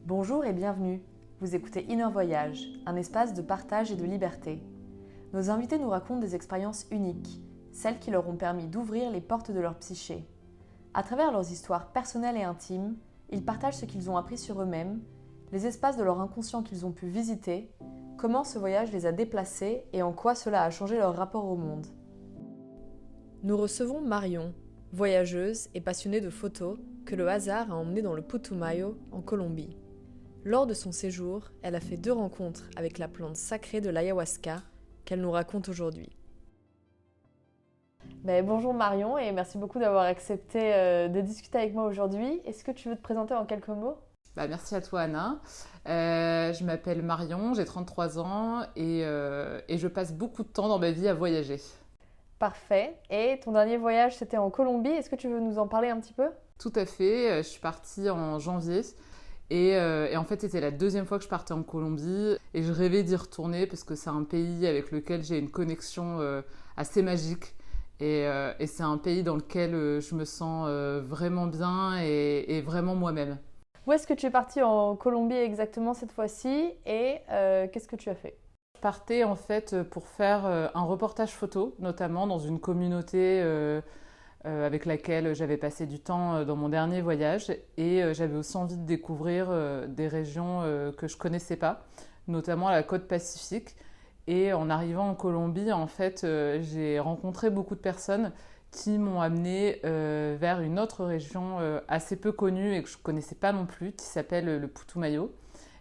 Bonjour et bienvenue. Vous écoutez Inner Voyage, un espace de partage et de liberté. Nos invités nous racontent des expériences uniques, celles qui leur ont permis d'ouvrir les portes de leur psyché. À travers leurs histoires personnelles et intimes, ils partagent ce qu'ils ont appris sur eux-mêmes, les espaces de leur inconscient qu'ils ont pu visiter, comment ce voyage les a déplacés et en quoi cela a changé leur rapport au monde. Nous recevons Marion, voyageuse et passionnée de photos, que le hasard a emmenée dans le Putumayo, en Colombie. Lors de son séjour, elle a fait 2 rencontres avec la plante sacrée de l'ayahuasca qu'elle nous raconte aujourd'hui. Bonjour Marion et merci beaucoup d'avoir accepté de discuter avec moi aujourd'hui. Est-ce que tu veux te présenter en quelques mots ? Merci à toi Anna. Je m'appelle Marion, j'ai 33 ans et je passe beaucoup de temps dans ma vie à voyager. Parfait. Et ton dernier voyage c'était en Colombie, est-ce que tu veux nous en parler un petit peu ? Tout à fait, je suis partie en janvier et en fait c'était la 2e fois que je partais en Colombie et je rêvais d'y retourner parce que c'est un pays avec lequel j'ai une connexion assez magique et c'est un pays dans lequel je me sens vraiment bien et vraiment moi-même. Où est-ce que tu es partie en Colombie exactement cette fois-ci et qu'est-ce que tu as fait ? Je partais en fait pour faire un reportage photo, notamment dans une communauté avec laquelle j'avais passé du temps dans mon dernier voyage et j'avais aussi envie de découvrir des régions que je ne connaissais pas, notamment la côte Pacifique. Et en arrivant en Colombie, en fait, j'ai rencontré beaucoup de personnes qui m'ont amenée vers une autre région assez peu connue et que je ne connaissais pas non plus, qui s'appelle le Putumayo,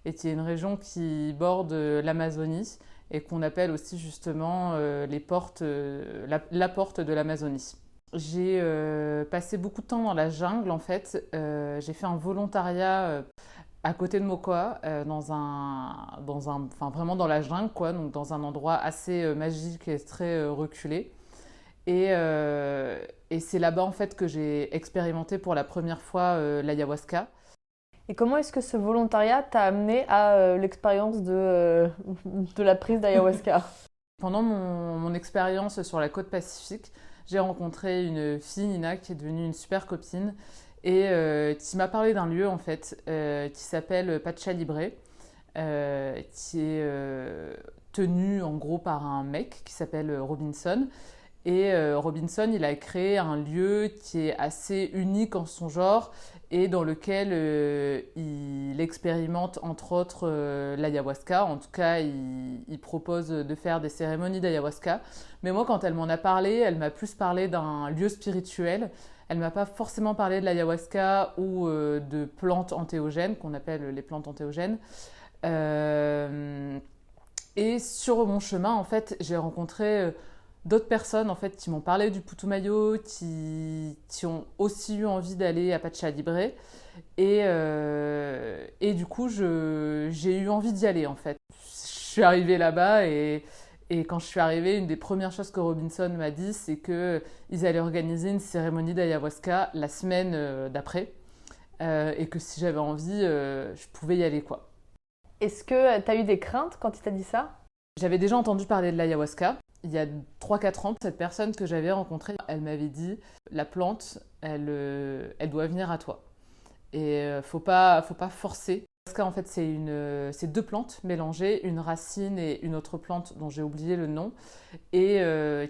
et qui est une région qui borde l'Amazonie et qu'on appelle aussi justement la porte de l'Amazonie. J'ai passé beaucoup de temps dans la jungle en fait. J'ai fait un volontariat à côté de Mocoa, vraiment dans la jungle, quoi, donc dans un endroit assez magique et très reculé. Et c'est là-bas en fait que j'ai expérimenté pour la première fois l'ayahuasca. Et comment est-ce que ce volontariat t'a amené à l'expérience de la prise d'ayahuasca ? Pendant mon expérience sur la côte Pacifique, j'ai rencontré une fille, Nina, qui est devenue une super copine et qui m'a parlé d'un lieu en fait qui s'appelle Pacha Libre, qui est tenu en gros par un mec qui s'appelle Robinson. Et Robinson, il a créé un lieu qui est assez unique en son genre et dans lequel il expérimente entre autres l'ayahuasca. En tout cas, il propose de faire des cérémonies d'ayahuasca. Mais moi, quand elle m'en a parlé, elle m'a plus parlé d'un lieu spirituel. Elle ne m'a pas forcément parlé de l'ayahuasca ou de plantes entéogènes, qu'on appelle les plantes entéogènes. Et sur mon chemin, en fait, j'ai rencontré d'autres personnes en fait, qui m'ont parlé du Putumayo, qui ont aussi eu envie d'aller à Pacha Libre. Et du coup, j'ai eu envie d'y aller en fait. Je suis arrivée là-bas et quand je suis arrivée, une des premières choses que Robinson m'a dit, c'est qu'ils allaient organiser une cérémonie d'ayahuasca la semaine d'après et que si j'avais envie, je pouvais y aller, quoi. Est-ce que tu as eu des craintes quand il t'a dit ça ? J'avais déjà entendu parler de l'ayahuasca. Il y a 3-4 ans, cette personne que j'avais rencontrée, elle m'avait dit « la plante, elle doit venir à toi ». Et faut pas forcer. Parce qu'en fait, c'est 2 plantes mélangées, une racine et une autre plante dont j'ai oublié le nom, et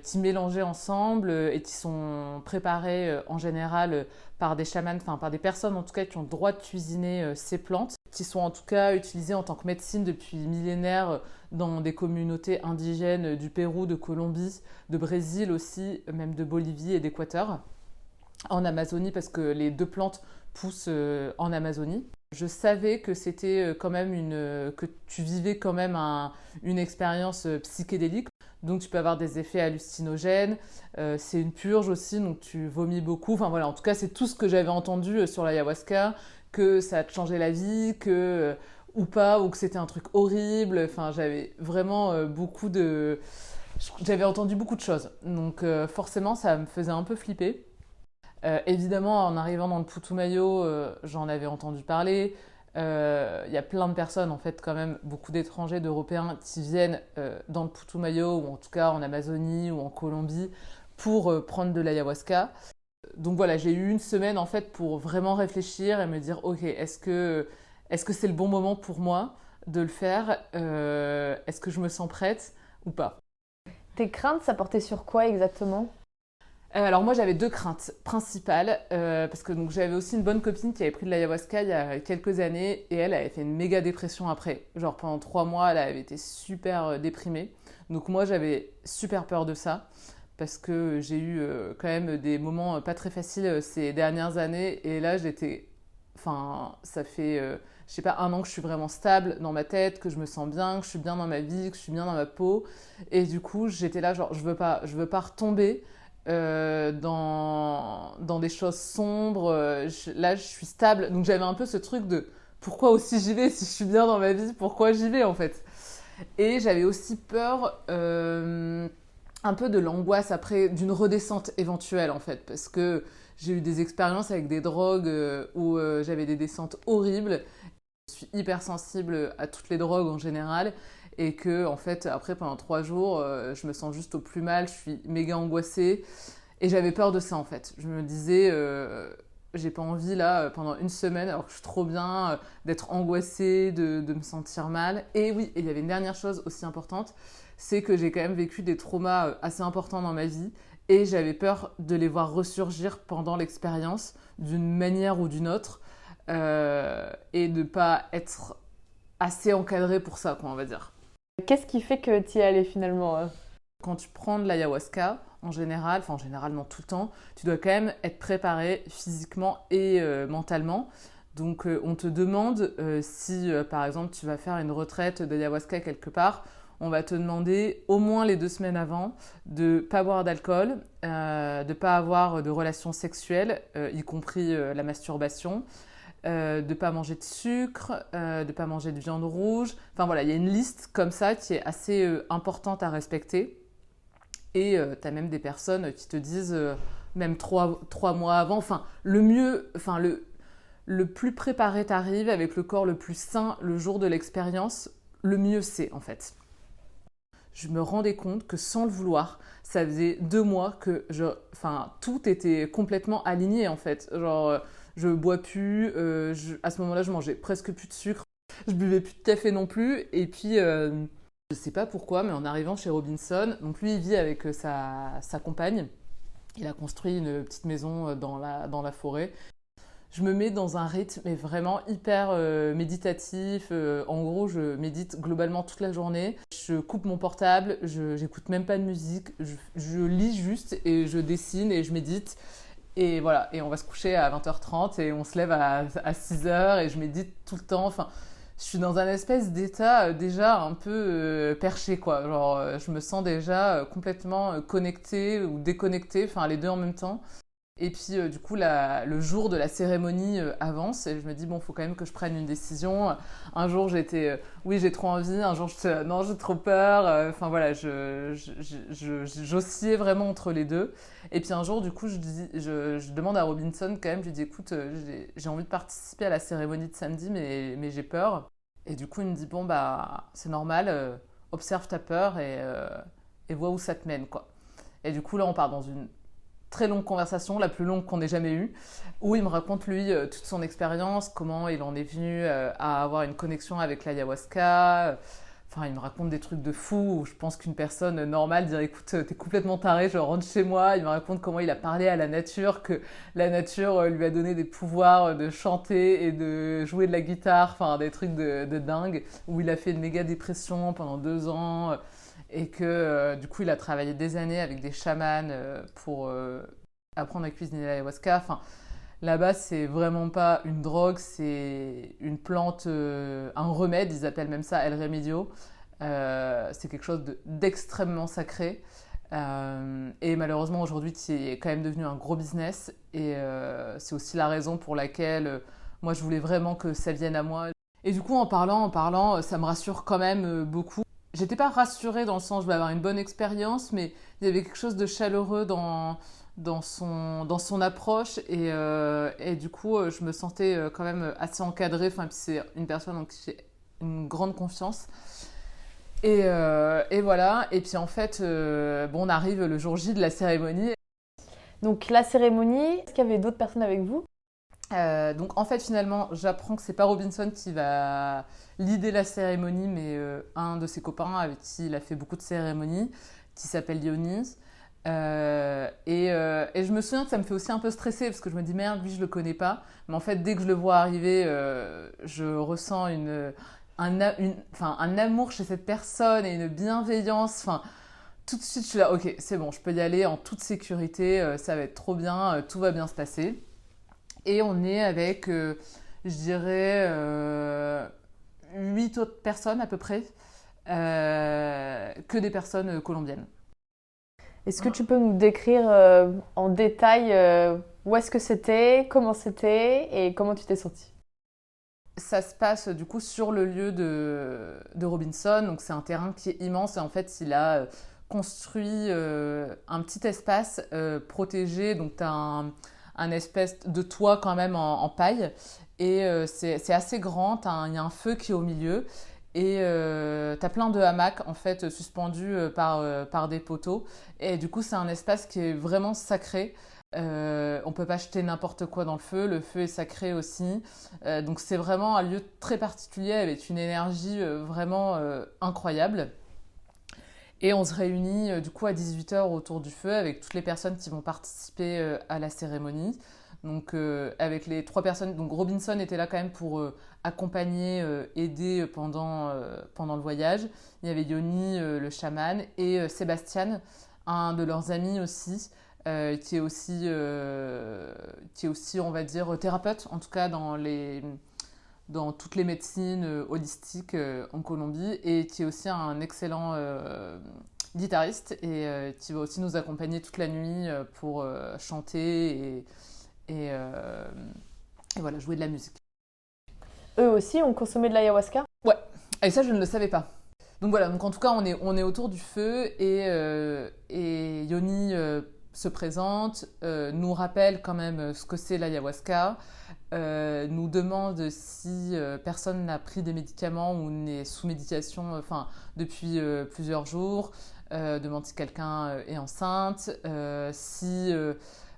qui mélangées ensemble et qui sont préparées en général par des chamans, enfin par des personnes en tout cas qui ont le droit de cuisiner ces plantes, qui sont en tout cas utilisées en tant que médecine depuis millénaires dans des communautés indigènes du Pérou, de Colombie, de Brésil aussi, même de Bolivie et d'Équateur, en Amazonie parce que les 2 plantes poussent en Amazonie. Je savais que c'était quand même que tu vivais quand même une expérience psychédélique. Donc tu peux avoir des effets hallucinogènes, c'est une purge aussi, donc tu vomis beaucoup. Enfin voilà, en tout cas c'est tout ce que j'avais entendu sur l'ayahuasca, que ça te changeait la vie, ou pas, ou que c'était un truc horrible. Enfin j'avais vraiment j'avais entendu beaucoup de choses. Donc forcément ça me faisait un peu flipper. Évidemment, en arrivant dans le Putumayo, j'en avais entendu parler. Il y a plein de personnes, en fait, quand même, beaucoup d'étrangers, d'Européens qui viennent dans le Putumayo, ou en tout cas en Amazonie ou en Colombie, pour prendre de l'ayahuasca. Donc voilà, j'ai eu une semaine, en fait, pour vraiment réfléchir et me dire, ok, est-ce que est-ce que c'est le bon moment pour moi de le faire? Est-ce que je me sens prête ou pas? Tes craintes, ça portait sur quoi exactement? Alors moi j'avais 2 craintes principales parce que donc j'avais aussi une bonne copine qui avait pris de l'ayahuasca il y a quelques années et elle avait fait une méga dépression après. Genre pendant 3 mois elle avait été super déprimée. Donc moi j'avais super peur de ça parce que j'ai eu quand même des moments pas très faciles ces dernières années et là j'étais... Enfin ça fait je sais pas 1 an que je suis vraiment stable dans ma tête, que je me sens bien, que je suis bien dans ma vie, que je suis bien dans ma peau et du coup j'étais là genre je veux pas retomber dans des choses sombres. Là, je suis stable. Donc, j'avais un peu ce truc de pourquoi aussi j'y vais si je suis bien dans ma vie, pourquoi j'y vais en fait. Et j'avais aussi peur un peu de l'angoisse après d'une redescente éventuelle en fait, parce que j'ai eu des expériences avec des drogues où j'avais des descentes horribles. Je suis hyper sensible à toutes les drogues en général et que en fait après pendant 3 jours je me sens juste au plus mal, je suis méga angoissée et j'avais peur de ça en fait. Je me disais j'ai pas envie là pendant 1 semaine alors que je suis trop bien d'être angoissée, de me sentir mal. Et oui, et il y avait une dernière chose aussi importante, c'est que j'ai quand même vécu des traumas assez importants dans ma vie et j'avais peur de les voir ressurgir pendant l'expérience d'une manière ou d'une autre et de pas être assez encadré pour ça, quoi, on va dire. Qu'est-ce qui fait que tu y es allée finalement? Quand tu prends de l'ayahuasca, en général, enfin en général non tout le temps, tu dois quand même être préparé physiquement et mentalement. Donc on te demande si par exemple tu vas faire une retraite d'ayahuasca quelque part, on va te demander au moins les 2 semaines avant de ne pas boire d'alcool, de ne pas avoir de relations sexuelles, y compris la masturbation, de ne pas manger de sucre, de ne pas manger de viande rouge. Enfin voilà, il y a une liste comme ça qui est assez importante à respecter. Et tu as même des personnes qui te disent, même 3 mois avant, enfin le mieux, enfin le plus préparé t'arrive avec le corps le plus sain le jour de l'expérience, le mieux c'est en fait. Je me rendais compte que sans le vouloir, ça faisait 2 mois que tout était complètement aligné en fait. Genre, je bois plus, à ce moment-là, je mangeais presque plus de sucre, je buvais plus de café non plus. Et puis, je sais pas pourquoi, mais en arrivant chez Robinson, donc lui, il vit avec sa compagne. Il a construit une petite maison dans la forêt. Je me mets dans un rythme mais vraiment hyper méditatif. En gros, je médite globalement toute la journée. Je coupe mon portable, j'écoute même pas de musique. Je lis juste et je dessine et je médite. Et voilà, et on va se coucher à 20h30 et on se lève à 6h et je médite tout le temps. Enfin, je suis dans un espèce d'état déjà un peu perché, quoi. Genre, je me sens déjà complètement connectée ou déconnectée, enfin les deux en même temps. Et puis, du coup, le jour de la cérémonie avance et je me dis, bon, il faut quand même que je prenne une décision. Un jour, j'étais, oui, j'ai trop envie. Un jour, j'étais, non, j'ai trop peur. Enfin, voilà, j'oscillais vraiment entre les deux. Et puis, un jour, du coup, je demande à Robinson quand même, je lui dis, écoute, j'ai envie de participer à la cérémonie de samedi, mais j'ai peur. Et du coup, il me dit, bon, bah, c'est normal, observe ta peur et vois où ça te mène, quoi. Et du coup, là, on part dans une très longue conversation, la plus longue qu'on ait jamais eue, où il me raconte lui toute son expérience, comment il en est venu à avoir une connexion avec l'ayahuasca. Enfin, il me raconte des trucs de fou où je pense qu'une personne normale dirait écoute, t'es complètement taré, je rentre chez moi. Il me raconte comment il a parlé à la nature, que la nature lui a donné des pouvoirs de chanter et de jouer de la guitare, enfin des trucs de dingue, où il a fait une méga dépression pendant 2 ans. Et que du coup il a travaillé des années avec des chamans pour apprendre à cuisiner l'ayahuasca. Enfin, là-bas c'est vraiment pas une drogue, c'est une plante, un remède, ils appellent même ça El Remedio. C'est quelque chose d'extrêmement sacré. Et malheureusement aujourd'hui c'est quand même devenu un gros business et c'est aussi la raison pour laquelle moi je voulais vraiment que ça vienne à moi. Et du coup en parlant, ça me rassure quand même beaucoup. J'étais pas rassurée dans le sens je vais avoir une bonne expérience, mais il y avait quelque chose de chaleureux dans son approche et du coup je me sentais quand même assez encadrée. Enfin, puis c'est une personne en qui j'ai une grande confiance. Et voilà. Et puis en fait, bon, on arrive le jour J de la cérémonie. Donc la cérémonie, est-ce qu'il y avait d'autres personnes avec vous? Donc en fait finalement j'apprends que c'est pas Robinson qui va leader la cérémonie mais un de ses copains avec qui il a fait beaucoup de cérémonies qui s'appelle Dionys. Et je me souviens que ça me fait aussi un peu stresser parce que je me dis merde lui je le connais pas mais en fait dès que je le vois arriver je ressens un amour chez cette personne et une bienveillance. Enfin, tout de suite je suis là ok c'est bon je peux y aller en toute sécurité, ça va être trop bien, tout va bien se passer. Et on est avec, je dirais, 8 autres personnes à peu près, que des personnes colombiennes. Est-ce que tu peux nous décrire en détail où est-ce que c'était, comment c'était et comment tu t'es sentie? Ça se passe du coup sur le lieu de Robinson, donc c'est un terrain qui est immense et en fait il a construit un petit espace protégé, donc tu as un espèce de toit quand même en paille et c'est assez grand, il y a un feu qui est au milieu et tu as plein de hamacs en fait suspendus par des poteaux et du coup c'est un espace qui est vraiment sacré. On peut pas jeter n'importe quoi dans le feu est sacré aussi. Donc c'est vraiment un lieu très particulier avec une énergie vraiment incroyable. Et on se réunit du coup à 18h autour du feu avec toutes les personnes qui vont participer à la cérémonie. Donc avec les 3 personnes, donc Robinson était là quand même pour accompagner, aider pendant le voyage. Il y avait Yoni, le chaman, et Sébastien, un de leurs amis aussi, qui est aussi, on va dire, thérapeute, en tout cas dans toutes les médecines holistiques en Colombie, et qui est aussi un excellent guitariste, et qui va aussi nous accompagner toute la nuit pour chanter et, euh, et voilà, jouer de la musique. Eux aussi ont consommé de l'ayahuasca? Ouais, et ça je ne le savais pas. Donc voilà, donc en tout cas on est autour du feu et Yoni se présente, nous rappelle quand même ce que c'est l'ayahuasca, nous demande si personne n'a pris des médicaments ou n'est sous médication depuis plusieurs jours, demande si quelqu'un est enceinte, si...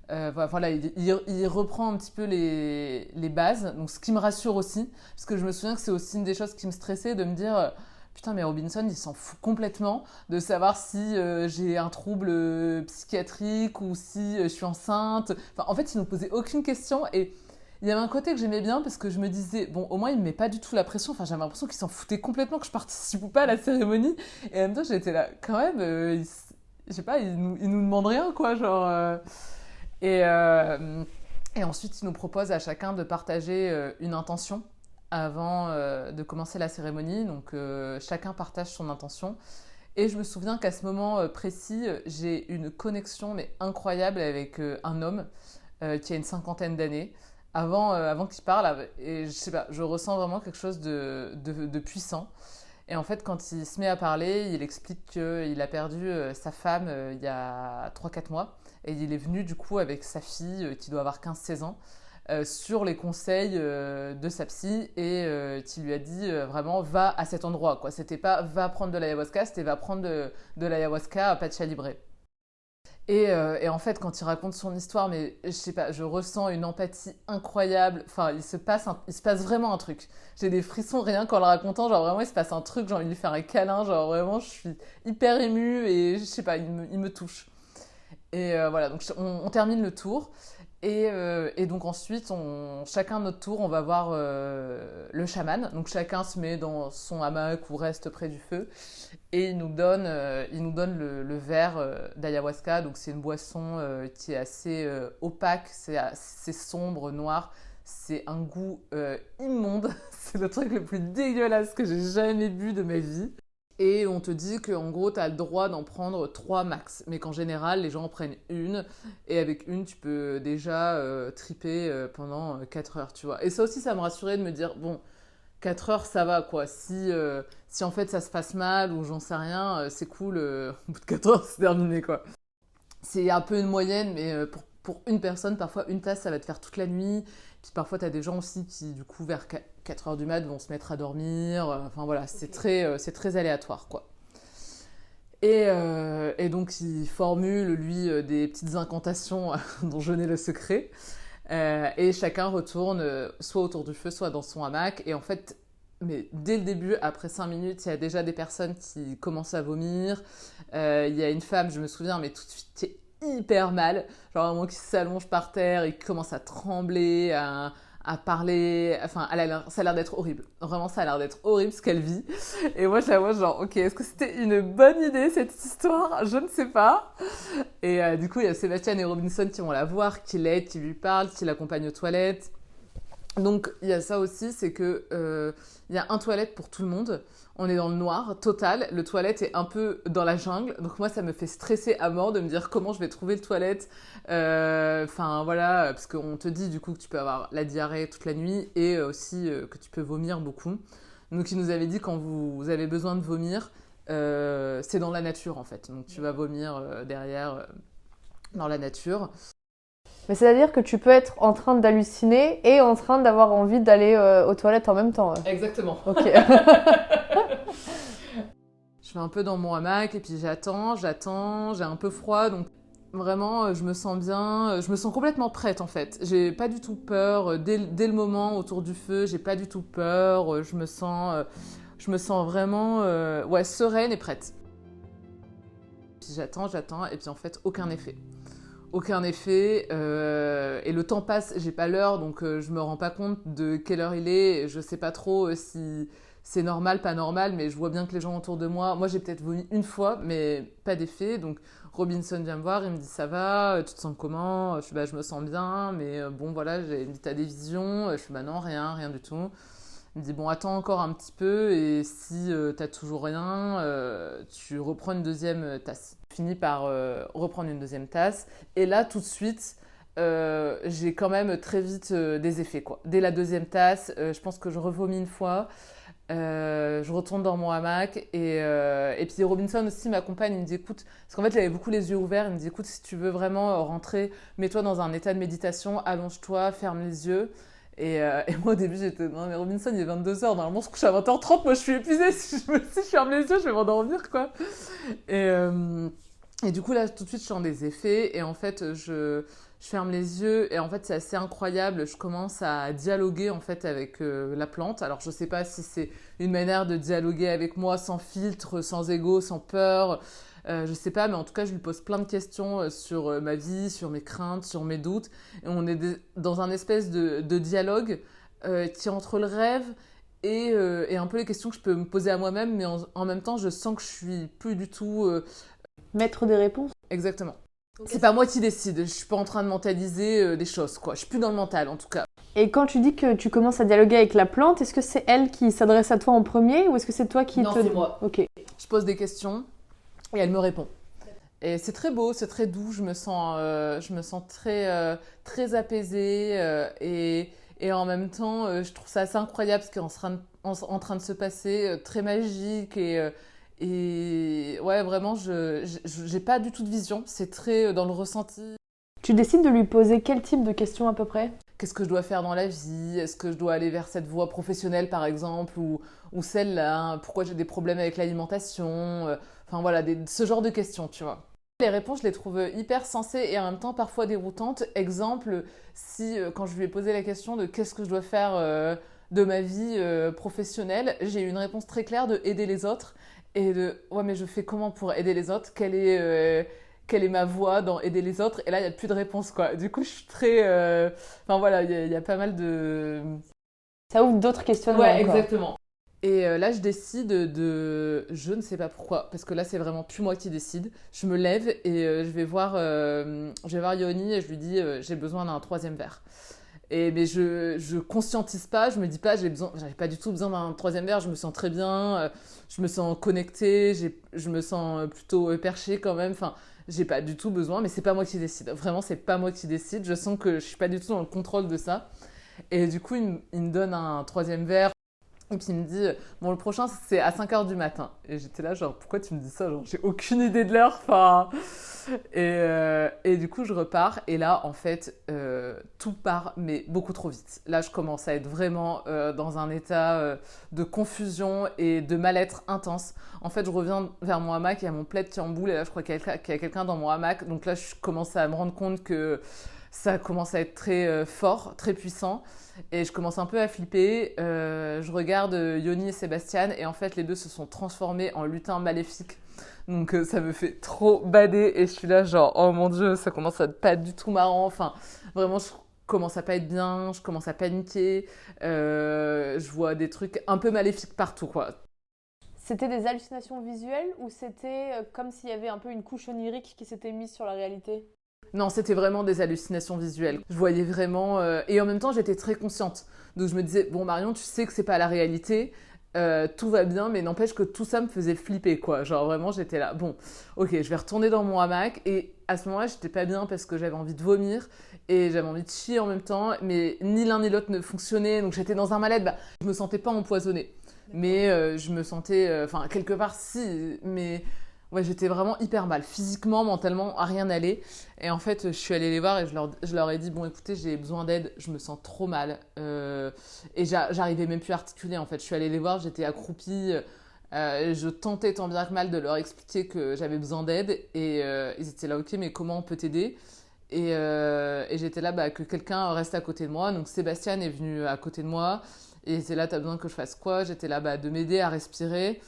voilà, il reprend un petit peu les bases, donc ce qui me rassure aussi, parce que je me souviens que c'est aussi une des choses qui me stressait, de me dire putain mais Robinson il s'en fout complètement de savoir si j'ai un trouble psychiatrique ou si je suis enceinte. Enfin, en fait il ne me posait aucune question et il y avait un côté que j'aimais bien parce que je me disais bon au moins il ne me met pas du tout la pression, enfin j'avais l'impression qu'il s'en foutait complètement que je participe ou pas à la cérémonie et en même temps j'étais là quand même, je sais pas, il nous demande rien quoi genre... Et, euh, et ensuite, il nous propose à chacun de partager une intention avant de commencer la cérémonie. Donc, chacun partage son intention. Et je me souviens qu'à ce moment précis, j'ai une connexion mais incroyable avec un homme qui a une cinquantaine d'années. Avant qu'il parle, et je sais pas, je ressens vraiment quelque chose de puissant. Et en fait, quand il se met à parler, il explique qu'il a perdu sa femme il y a 3 4 mois. Et il est venu du coup avec sa fille qui doit avoir 15 16 ans sur les conseils de sa psy et qui lui a dit vraiment va à cet endroit, quoi. C'était pas va prendre de l'ayahuasca, c'était va prendre de l'ayahuasca à Pacha Libre. Et en fait, quand il raconte son histoire, mais je sais pas, je ressens une empathie incroyable. Enfin, il se passe vraiment un truc. J'ai des frissons rien qu'en le racontant. Genre vraiment, il se passe un truc. J'ai envie de lui faire un câlin. Genre vraiment, je suis hyper émue et je sais pas, il me touche. Et voilà, donc on termine le tour. Et donc ensuite, chacun notre tour, on va voir le chaman. Donc chacun se met dans son hamac ou reste près du feu. Et il nous donne le verre d'ayahuasca. Donc c'est une boisson qui est assez opaque, c'est assez sombre, noir. C'est un goût immonde. C'est le truc le plus dégueulasse que j'ai jamais bu de ma vie. Et on te dit qu'en gros, tu as le droit d'en prendre 3 max. Mais qu'en général, les gens en prennent une. Et avec une, tu peux déjà triper pendant 4 heures, tu vois. Et ça aussi, ça me rassurait de me dire, bon, 4 heures, ça va, quoi. Si en fait, ça se passe mal ou j'en sais rien, c'est cool. Au bout de 4 heures, c'est terminé, quoi. C'est un peu une moyenne, mais pour une personne, parfois, une tasse, ça va te faire toute la nuit. Puis parfois, tu as des gens aussi qui, du coup, vers 4 heures du mat, vont se mettre à dormir. Enfin, voilà, c'est très aléatoire, quoi. Et donc, il formule, lui, des petites incantations dont je n'ai le secret. Et chacun retourne soit autour du feu, soit dans son hamac. Et en fait, mais dès le début, après 5 minutes, il y a déjà des personnes qui commencent à vomir. Il y a une femme, je me souviens, mais tout de suite, qui est hyper mal. Genre, un moment qui s'allonge par terre et qui commence à trembler, à parler. Enfin, ça a l'air d'être horrible. Vraiment, ça a l'air d'être horrible ce qu'elle vit. Et moi, je la vois genre, ok, est-ce que c'était une bonne idée cette histoire? Je ne sais pas. Et du coup, il y a Sébastien et Robinson qui vont la voir, qui l'aident, qui lui parlent, qui l'accompagnent aux toilettes. Donc, il y a ça aussi, c'est que il y a un toilette pour tout le monde. On est dans le noir total. Le toilette est un peu dans la jungle. Donc, moi, ça me fait stresser à mort de me dire comment je vais trouver le toilette. Enfin, voilà, parce qu'on te dit du coup que tu peux avoir la diarrhée toute la nuit et aussi que tu peux vomir beaucoup. Donc, il nous avait dit quand vous avez besoin de vomir, c'est dans la nature en fait. Donc, tu vas vomir derrière dans la nature. Mais c'est-à-dire que tu peux être en train d'halluciner et en train d'avoir envie d'aller aux toilettes en même temps. Exactement. Ok. Je vais un peu dans mon hamac et puis j'attends, j'ai un peu froid, donc vraiment je me sens bien, je me sens complètement prête en fait. J'ai pas du tout peur, dès le moment autour du feu, j'ai pas du tout peur, je me sens vraiment ouais, sereine et prête. Puis j'attends, et puis en fait aucun effet. Aucun effet, et le temps passe, j'ai pas l'heure, donc je me rends pas compte de quelle heure il est, je sais pas trop si c'est normal, pas normal, mais je vois bien que les gens autour de moi, moi j'ai peut-être vomi une fois, mais pas d'effet, donc Robinson vient me voir, il me dit ça va, tu te sens comment? Je suis bah je me sens bien, mais bon voilà, il me dit t'as des visions? Je suis bah non, rien du tout. Il me dit bon attends encore un petit peu et si t'as toujours rien, tu reprends une deuxième tasse. Je finis par reprendre une deuxième tasse et là tout de suite j'ai quand même très vite des effets quoi. Dès la deuxième tasse, je pense que je revomis une fois. Je retourne dans mon hamac et puis Robinson aussi m'accompagne, il me dit écoute, parce qu'en fait j'avais beaucoup les yeux ouverts, il me dit écoute si tu veux vraiment rentrer, mets-toi dans un état de méditation, allonge-toi, ferme les yeux. Et moi au début j'étais non mais Robinson il est 22h, normalement on se couche à 20h30, moi je suis épuisée, si je ferme les yeux je vais m'endormir quoi. Et du coup là tout de suite je sens des effets et en fait je ferme les yeux et en fait c'est assez incroyable, je commence à dialoguer en fait avec la plante. Alors je sais pas si c'est une manière de dialoguer avec moi sans filtre, sans ego, sans peur, je sais pas, mais en tout cas je lui pose plein de questions sur ma vie, sur mes craintes, sur mes doutes et on est dans un espèce de dialogue qui est entre le rêve et un peu les questions que je peux me poser à moi-même, mais en même temps je sens que je suis plus du tout... Maître des réponses. Exactement. Okay. C'est pas moi qui décide, je suis pas en train de mentaliser des choses, quoi. Je suis plus dans le mental, en tout cas. Et quand tu dis que tu commences à dialoguer avec la plante, est-ce que c'est elle qui s'adresse à toi en premier ou est-ce que c'est toi qui Non, c'est moi. Ok. Je pose des questions et elle me répond. Et c'est très beau, c'est très doux, je me sens très, très apaisée et en même temps, je trouve ça assez incroyable ce qui est en train de se passer, très magique et ouais, vraiment, j'ai pas du tout de vision. C'est très dans le ressenti. Tu décides de lui poser quel type de questions à peu près? Qu'est-ce que je dois faire dans la vie? Est-ce que je dois aller vers cette voie professionnelle, par exemple, ou celle-là? Pourquoi j'ai des problèmes avec l'alimentation? Enfin voilà, ce genre de questions, tu vois. Les réponses, je les trouve hyper sensées et en même temps parfois déroutantes. Exemple, si quand je lui ai posé la question de qu'est-ce que je dois faire de ma vie professionnelle, j'ai eu une réponse très claire de aider les autres. Et ouais mais je fais comment pour aider les autres, quelle est ma voie dans aider les autres, et là il n'y a plus de réponse quoi, du coup je suis très enfin voilà, il y a pas mal de... Ça ouvre d'autres questionnements. Ouais encore. Exactement. Et là je décide je ne sais pas pourquoi, parce que là c'est vraiment plus moi qui décide, je me lève et je vais voir Yoni et je lui dis j'ai besoin d'un 3e verre. Mais je conscientise pas, je me dis pas j'avais pas du tout besoin d'un 3e verre, je me sens très bien, je me sens connectée, je me sens plutôt perchée quand même, enfin j'ai pas du tout besoin, mais c'est pas moi qui décide, vraiment c'est pas moi qui décide, je sens que je suis pas du tout dans le contrôle de ça. Et du coup il me donne un 3e verre. Et puis il me dit, bon le prochain c'est à 5h du matin. Et j'étais là genre, pourquoi tu me dis ça? Genre j'ai aucune idée de l'heure, enfin... Et du coup je repars et là en fait tout part mais beaucoup trop vite. Là je commence à être vraiment dans un état de confusion et de mal-être intense. En fait je reviens vers mon hamac, il y a mon plaid qui est en boule et là je crois qu'il y a quelqu'un dans mon hamac. Donc là je commence à me rendre compte que ça commence à être très fort, très puissant. Et je commence un peu à flipper. Je regarde Yoni et Sébastien et en fait, les deux se sont transformés en lutins maléfiques. Donc ça me fait trop bader et je suis là genre, oh mon Dieu, ça commence à être pas du tout marrant. Enfin, vraiment, je commence à pas être bien, je commence à paniquer. Je vois des trucs un peu maléfiques partout, quoi. C'était des hallucinations visuelles ou c'était comme s'il y avait un peu une couche onirique qui s'était mise sur la réalité? Non, c'était vraiment des hallucinations visuelles. Je voyais vraiment... Et en même temps, j'étais très consciente. Donc je me disais, bon Marion, tu sais que c'est pas la réalité, tout va bien, mais n'empêche que tout ça me faisait flipper, quoi. Genre vraiment, j'étais là, bon, ok, je vais retourner dans mon hamac. Et à ce moment-là, j'étais pas bien parce que j'avais envie de vomir et j'avais envie de chier en même temps, mais ni l'un ni l'autre ne fonctionnait. Donc j'étais dans un mal-être, je me sentais pas empoisonnée. Mais je me sentais... Enfin, quelque part, si, mais... Ouais, j'étais vraiment hyper mal. Physiquement, mentalement, à rien n'allait. Et en fait, je suis allée les voir et je leur ai dit, bon, écoutez, j'ai besoin d'aide, je me sens trop mal. Et j'arrivais même plus à articuler, en fait. Je suis allée les voir, j'étais accroupie. Je tentais tant bien que mal de leur expliquer que j'avais besoin d'aide. Et ils étaient là, ok, mais comment on peut t'aider? Et j'étais là, que quelqu'un reste à côté de moi. Donc Sébastien est venu à côté de moi. Et c'est là, t'as besoin que je fasse quoi? J'étais là, de m'aider à respirer.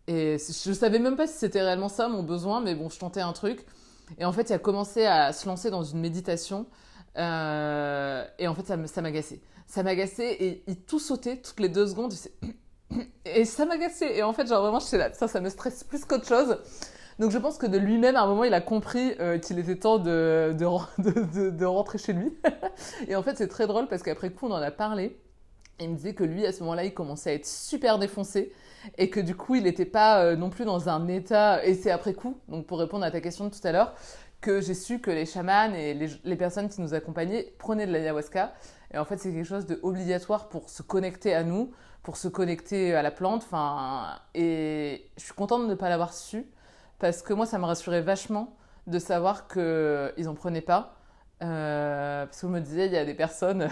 Et je savais même pas si c'était réellement ça mon besoin, mais bon, je tentais un truc. Et en fait, il a commencé à se lancer dans une méditation. Et en fait, ça m'agaçait. Ça m'agaçait et il tout sautait toutes les 2 secondes. Et ça m'agaçait. Et en fait, genre vraiment, j'étais là, ça me stresse plus qu'autre chose. Donc je pense que de lui-même, à un moment, il a compris qu'il était temps de rentrer chez lui. Et en fait, c'est très drôle parce qu'après coup, on en a parlé. Et il me disait que lui, à ce moment-là, il commençait à être super défoncé et que du coup, il n'était pas non plus dans un état... Et c'est après coup, donc pour répondre à ta question de tout à l'heure, que j'ai su que les chamans et les personnes qui nous accompagnaient prenaient de l'ayahuasca. Et en fait, c'est quelque chose d'obligatoire pour se connecter à nous, pour se connecter à la plante. Et je suis contente de ne pas l'avoir su parce que moi, ça me rassurait vachement de savoir qu'ils n'en prenaient pas. Parce que je me disais, il y a des personnes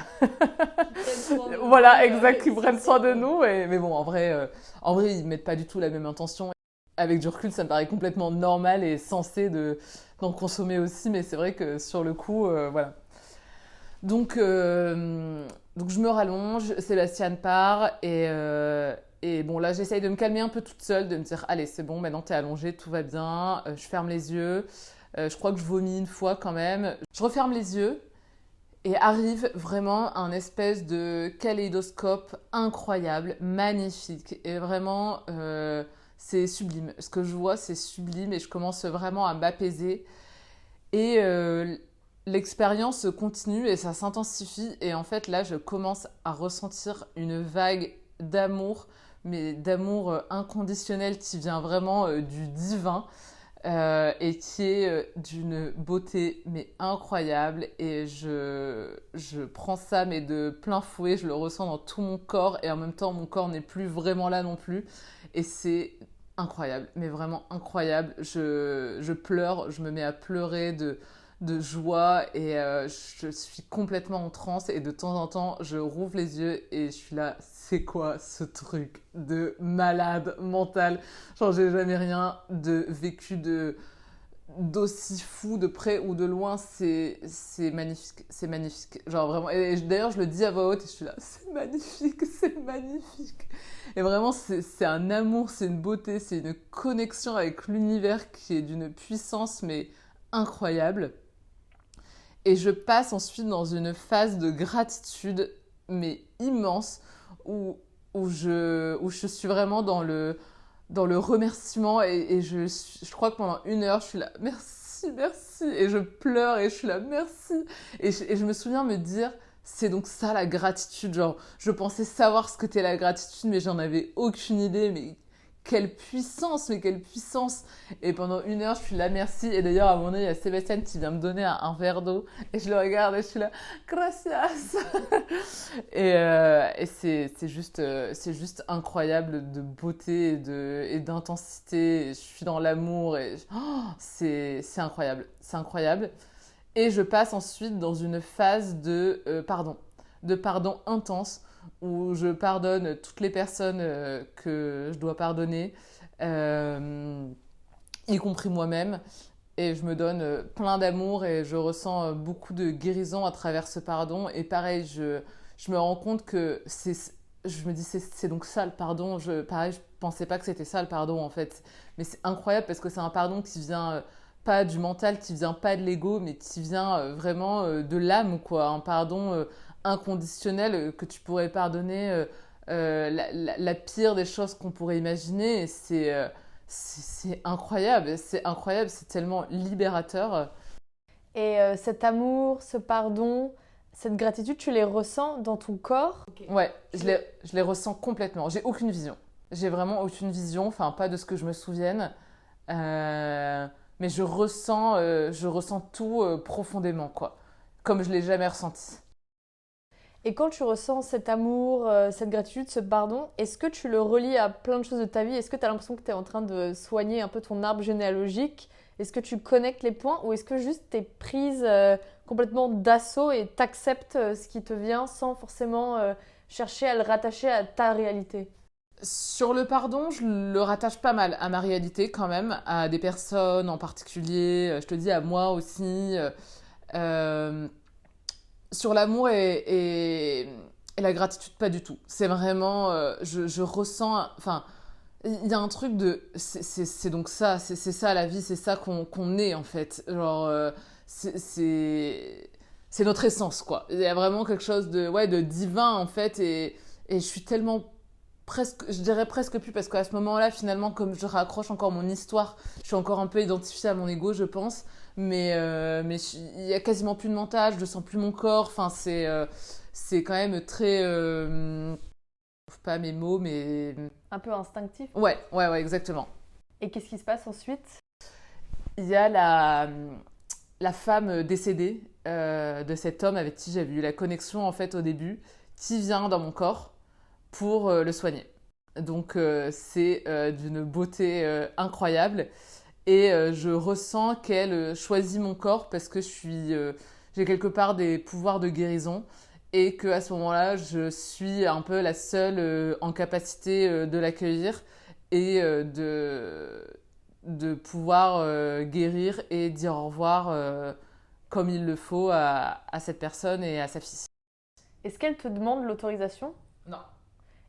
voilà, exact, qui prennent soin de nous. Mais bon, en vrai, ils mettent pas du tout la même intention. Avec du recul, ça me paraît complètement normal et sensé d'en consommer aussi. Mais c'est vrai que sur le coup, voilà. Donc je me rallonge, Sébastien part et bon là j'essaye de me calmer un peu toute seule, de me dire allez c'est bon, maintenant t'es allongée, tout va bien, je ferme les yeux, je crois que je vomis une fois quand même. Je referme les yeux et arrive vraiment un espèce de kaléidoscope incroyable, magnifique et vraiment c'est sublime. Ce que je vois c'est sublime et je commence vraiment à m'apaiser et l'expérience continue et ça s'intensifie et en fait là je commence à ressentir une vague d'amour mais d'amour inconditionnel qui vient vraiment du divin et qui est d'une beauté mais incroyable et je prends ça mais de plein fouet, je le ressens dans tout mon corps et en même temps mon corps n'est plus vraiment là non plus et c'est incroyable, mais vraiment incroyable. Je pleure, je me mets à pleurer de joie et je suis complètement en transe et de temps en temps je rouvre les yeux et je suis là, c'est quoi ce truc de malade mental? Genre j'ai jamais rien de vécu d'aussi fou de près ou de loin, c'est magnifique, c'est magnifique. Genre vraiment, et d'ailleurs je le dis à voix haute et je suis là, c'est magnifique, c'est magnifique. Et vraiment c'est un amour, c'est une beauté, c'est une connexion avec l'univers qui est d'une puissance mais incroyable. Et je passe ensuite dans une phase de gratitude, mais immense, où je suis vraiment dans le remerciement. Et je crois que pendant 1 heure, je suis là, merci, merci. Et je pleure et je suis là, merci. Et je me souviens me dire, c'est donc ça la gratitude. Genre, je pensais savoir ce que t'es la gratitude, mais j'en avais aucune idée. Mais quelle puissance, mais quelle puissance! Et pendant 1 heure, je suis là, merci. Et d'ailleurs, à un moment donné, il y a Sébastien qui vient me donner un verre d'eau. Et je le regarde et je suis là, gracias! Et c'est juste incroyable de beauté et d'intensité. Et je suis dans l'amour et c'est incroyable. C'est incroyable. Et je passe ensuite dans une phase de pardon intense où je pardonne toutes les personnes que je dois pardonner, y compris moi-même. et je me donne plein d'amour et je ressens beaucoup de guérison à travers ce pardon. Et pareil, je me rends compte que je me dis c'est donc ça le pardon. Pareil, je pensais pas que c'était ça le pardon en fait. Mais c'est incroyable parce que c'est un pardon qui vient pas du mental, qui vient pas de l'ego, mais qui vient vraiment de l'âme, quoi. Un pardon inconditionnel que tu pourrais pardonner la pire des choses qu'on pourrait imaginer. Et c'est incroyable, c'est tellement libérateur. Et cet amour, ce pardon, cette gratitude, tu les ressens dans ton corps? Ouais, je les ressens complètement. J'ai aucune vision. J'ai vraiment aucune vision, enfin pas de ce que je me souvienne. Mais je ressens tout profondément, quoi. Comme je l'ai jamais ressenti. Et quand tu ressens cet amour, cette gratitude, ce pardon, est-ce que tu le relis à plein de choses de ta vie? Est-ce que tu as l'impression que tu es en train de soigner un peu ton arbre généalogique? Est-ce que tu connectes les points ou est-ce que juste tu es prise complètement d'assaut et t'acceptes ce qui te vient sans forcément chercher à le rattacher à ta réalité? Sur le pardon, je le rattache pas mal à ma réalité quand même, à des personnes en particulier, je te dis à moi aussi. Euh, Sur l'amour et la gratitude, pas du tout. C'est vraiment, je ressens, enfin, il y a un truc de, c'est donc ça, c'est ça la vie, c'est ça qu'on est en fait. Genre, c'est notre essence quoi. Il y a vraiment quelque chose de, ouais, de divin en fait, et je suis tellement presque, je dirais presque plus parce qu'à ce moment-là, finalement, comme je raccroche encore mon histoire, je suis encore un peu identifiée à mon ego, je pense. Mais il y a quasiment plus de mental, je ne sens plus mon corps. Enfin, c'est quand même très, je trouve pas mes mots, mais Un peu instinctif. ouais, ouais, ouais, exactement. Et qu'est-ce qui se passe ensuite? Il y a la femme décédée de cet homme avec qui j'avais eu la connexion en fait au début, qui vient dans mon corps pour le soigner. Donc c'est d'une beauté incroyable et je ressens qu'elle choisit mon corps parce que j'ai quelque part des pouvoirs de guérison et qu'à ce moment-là, je suis un peu la seule en capacité de l'accueillir et de pouvoir guérir et dire au revoir comme il le faut à cette personne et à sa fille. Est-ce qu'elle te demande l'autorisation? Non.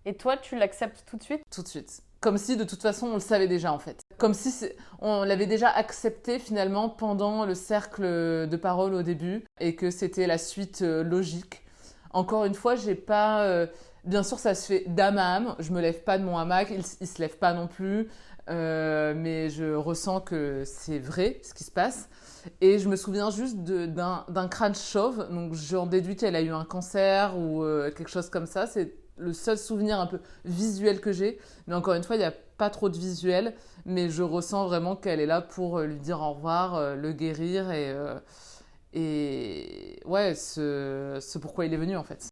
Et toi, tu l'acceptes tout de suite? Tout de suite. Comme si de toute façon on le savait déjà en fait. Comme si on l'avait déjà accepté finalement pendant le cercle de parole au début et que c'était la suite logique. Encore une fois, j'ai pas. Bien sûr, ça se fait d'âme à âme. Je me lève pas de mon hamac, il se lève pas non plus. Mais je ressens que c'est vrai ce qui se passe. Et je me souviens juste d'un crâne chauve. Donc j'en déduis qu'elle a eu un cancer ou quelque chose comme ça. C'est le seul souvenir un peu visuel que j'ai. Mais encore une fois, il n'y a pas trop de visuel. Mais je ressens vraiment qu'elle est là pour lui dire au revoir, le guérir et ouais, ce pourquoi il est venu en fait.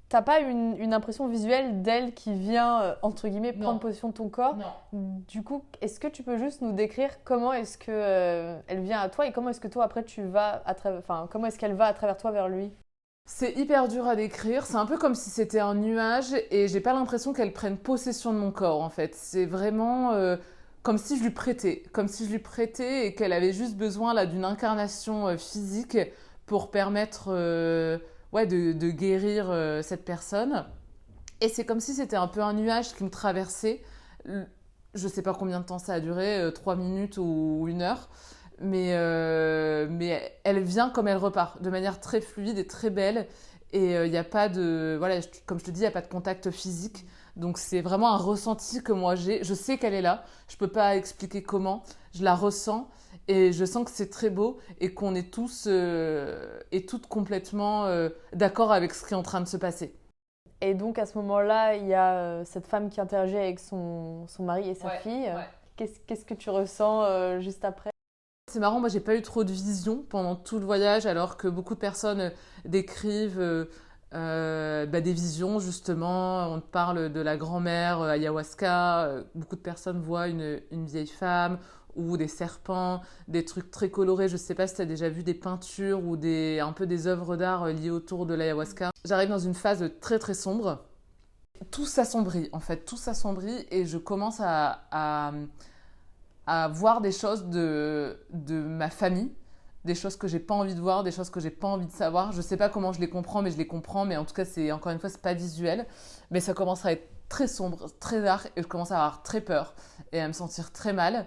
T'as pas une impression visuelle d'elle qui vient, entre guillemets, prendre Non. possession de ton corps? Non. Du coup, est-ce que tu peux juste nous décrire comment est-ce que elle vient à toi et comment est-ce que toi, après, tu vas enfin, comment est-ce qu'elle va à travers toi vers lui? C'est hyper dur à décrire. C'est un peu comme si c'était un nuage et j'ai pas l'impression qu'elle prenne possession de mon corps en fait. C'est vraiment comme si je lui prêtais. Comme si je lui prêtais et qu'elle avait juste besoin là d'une incarnation physique pour permettre ouais, de guérir cette personne. Et c'est comme si c'était un peu un nuage qui me traversait. Je sais pas combien de temps ça a duré, 3 minutes ou 1 heure. Mais elle vient comme elle repart, de manière très fluide et très belle. Et il n'y a pas de. Voilà, comme je te dis, il n'y a pas de contact physique. Donc c'est vraiment un ressenti que moi j'ai. Je sais qu'elle est là. Je ne peux pas expliquer comment. Je la ressens. Et je sens que c'est très beau et qu'on est tous et toutes complètement d'accord avec ce qui est en train de se passer. Et donc, à ce moment-là, il y a cette femme qui interagit avec son mari et sa fille. Ouais. Qu'est-ce que tu ressens juste après? C'est marrant, moi j'ai pas eu trop de vision pendant tout le voyage, alors que beaucoup de personnes décrivent des visions justement. On te parle de la grand-mère ayahuasca, beaucoup de personnes voient une vieille femme ou des serpents, des trucs très colorés. Je sais pas si tu as déjà vu des peintures ou un peu des œuvres d'art liées autour de l'ayahuasca. J'arrive dans une phase très très sombre. Tout s'assombrit en fait, tout s'assombrit et je commence à voir des choses de ma famille, des choses que j'ai pas envie de voir, des choses que j'ai pas envie de savoir. Je sais pas comment je les comprends, mais je les comprends. Mais en tout cas, encore une fois, c'est pas visuel. Mais ça commence à être très sombre, très dark, et je commence à avoir très peur et à me sentir très mal.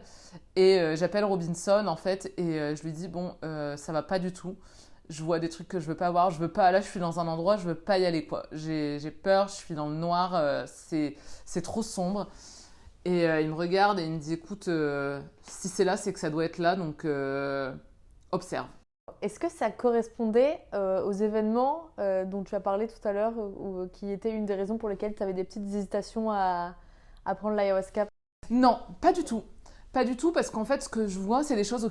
Et j'appelle Robinson, en fait, et je lui dis, bon, ça va pas du tout. Je vois des trucs que je veux pas voir. Je veux pas, là, je suis dans un endroit, je veux pas y aller, quoi. J'ai peur, je suis dans le noir, c'est trop sombre. Et il me regarde et il me dit, écoute, si c'est là, c'est que ça doit être là, donc observe. Est-ce que ça correspondait aux événements dont tu as parlé tout à l'heure, qui étaient une des raisons pour lesquelles tu avais des petites hésitations à prendre l'ayahuasca? Non, pas du tout. Pas du tout, parce qu'en fait, ce que je vois, c'est des choses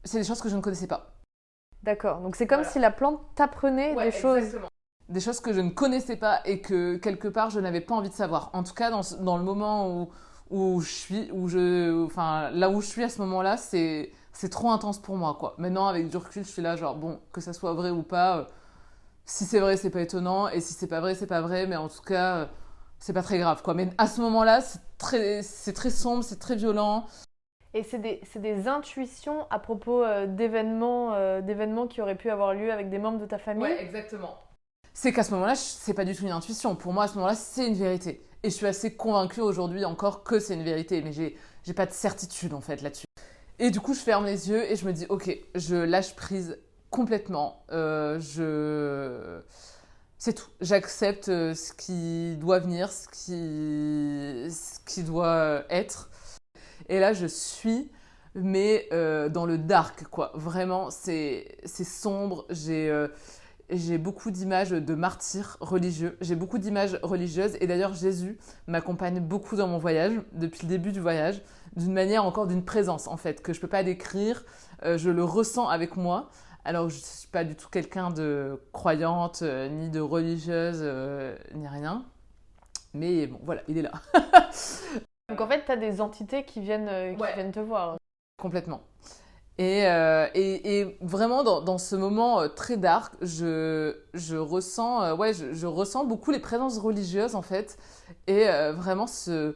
c'est des choses que je ne connaissais pas. D'accord, donc c'est comme si la plante t'apprenait des choses. Exactement. Des choses que je ne connaissais pas et que quelque part je n'avais pas envie de savoir. En tout cas, dans le moment où je suis, enfin là où je suis à ce moment-là, c'est trop intense pour moi, quoi. Maintenant, avec du recul, je suis là, genre bon, que ça soit vrai ou pas, si c'est vrai, c'est pas étonnant, et si c'est pas vrai, c'est pas vrai, mais en tout cas, c'est pas très grave, quoi. Mais à ce moment-là, c'est très sombre, c'est très violent. Et c'est des intuitions à propos d'événements qui auraient pu avoir lieu avec des membres de ta famille? Ouais, exactement. C'est qu'à ce moment-là, c'est pas du tout une intuition. Pour moi, à ce moment-là, c'est une vérité. Et je suis assez convaincue aujourd'hui encore que c'est une vérité, mais j'ai pas de certitude en fait là-dessus. Et du coup, je ferme les yeux et je me dis, ok, je lâche prise complètement. C'est tout. J'accepte ce qui doit venir, ce qui doit être. Et là, je suis, mais dans le dark, quoi. Vraiment, c'est sombre. J'ai beaucoup d'images de martyrs religieux. J'ai beaucoup d'images religieuses. Et d'ailleurs, Jésus m'accompagne beaucoup dans mon voyage, depuis le début du voyage, d'une manière encore d'une présence, en fait, que je ne peux pas décrire. Je le ressens avec moi. Alors, je ne suis pas du tout quelqu'un de croyante, ni de religieuse, ni rien. Mais bon, voilà, il est là. Donc en fait, tu as des entités qui viennent te voir. Complètement. Et vraiment, dans ce moment très dark, je ressens, je ressens beaucoup les présences religieuses, en fait. Et vraiment ce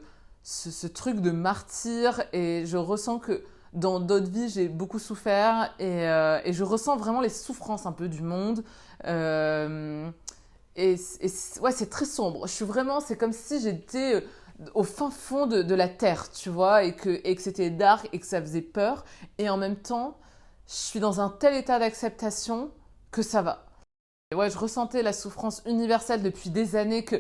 truc de martyr. Et je ressens que dans d'autres vies, j'ai beaucoup souffert. Et je ressens vraiment les souffrances un peu du monde. Ouais, c'est très sombre. C'est comme si j'étais au fin fond de la terre, tu vois, et que c'était dark et que ça faisait peur. Et en même temps, je suis dans un tel état d'acceptation que ça va. Et ouais, je ressentais la souffrance universelle depuis des années que,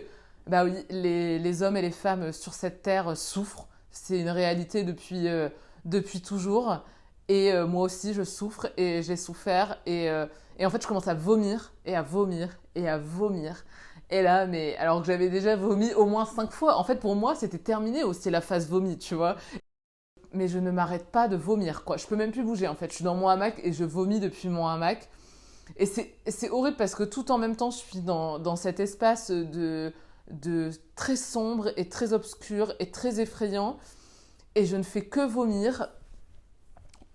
bah oui, les hommes et les femmes sur cette terre souffrent. C'est une réalité depuis toujours. Et moi aussi, je souffre et j'ai souffert. Et en fait, je commence à vomir et à vomir et à vomir. Et là, mais alors que j'avais déjà vomi au moins 5 fois. En fait, pour moi, c'était terminé aussi la phase vomi, tu vois. Mais je ne m'arrête pas de vomir, quoi. Je peux même plus bouger, en fait. Je suis dans mon hamac et je vomis depuis mon hamac. Et c'est horrible parce que tout en même temps, je suis dans cet espace de très sombre et très obscur et très effrayant. Et je ne fais que vomir.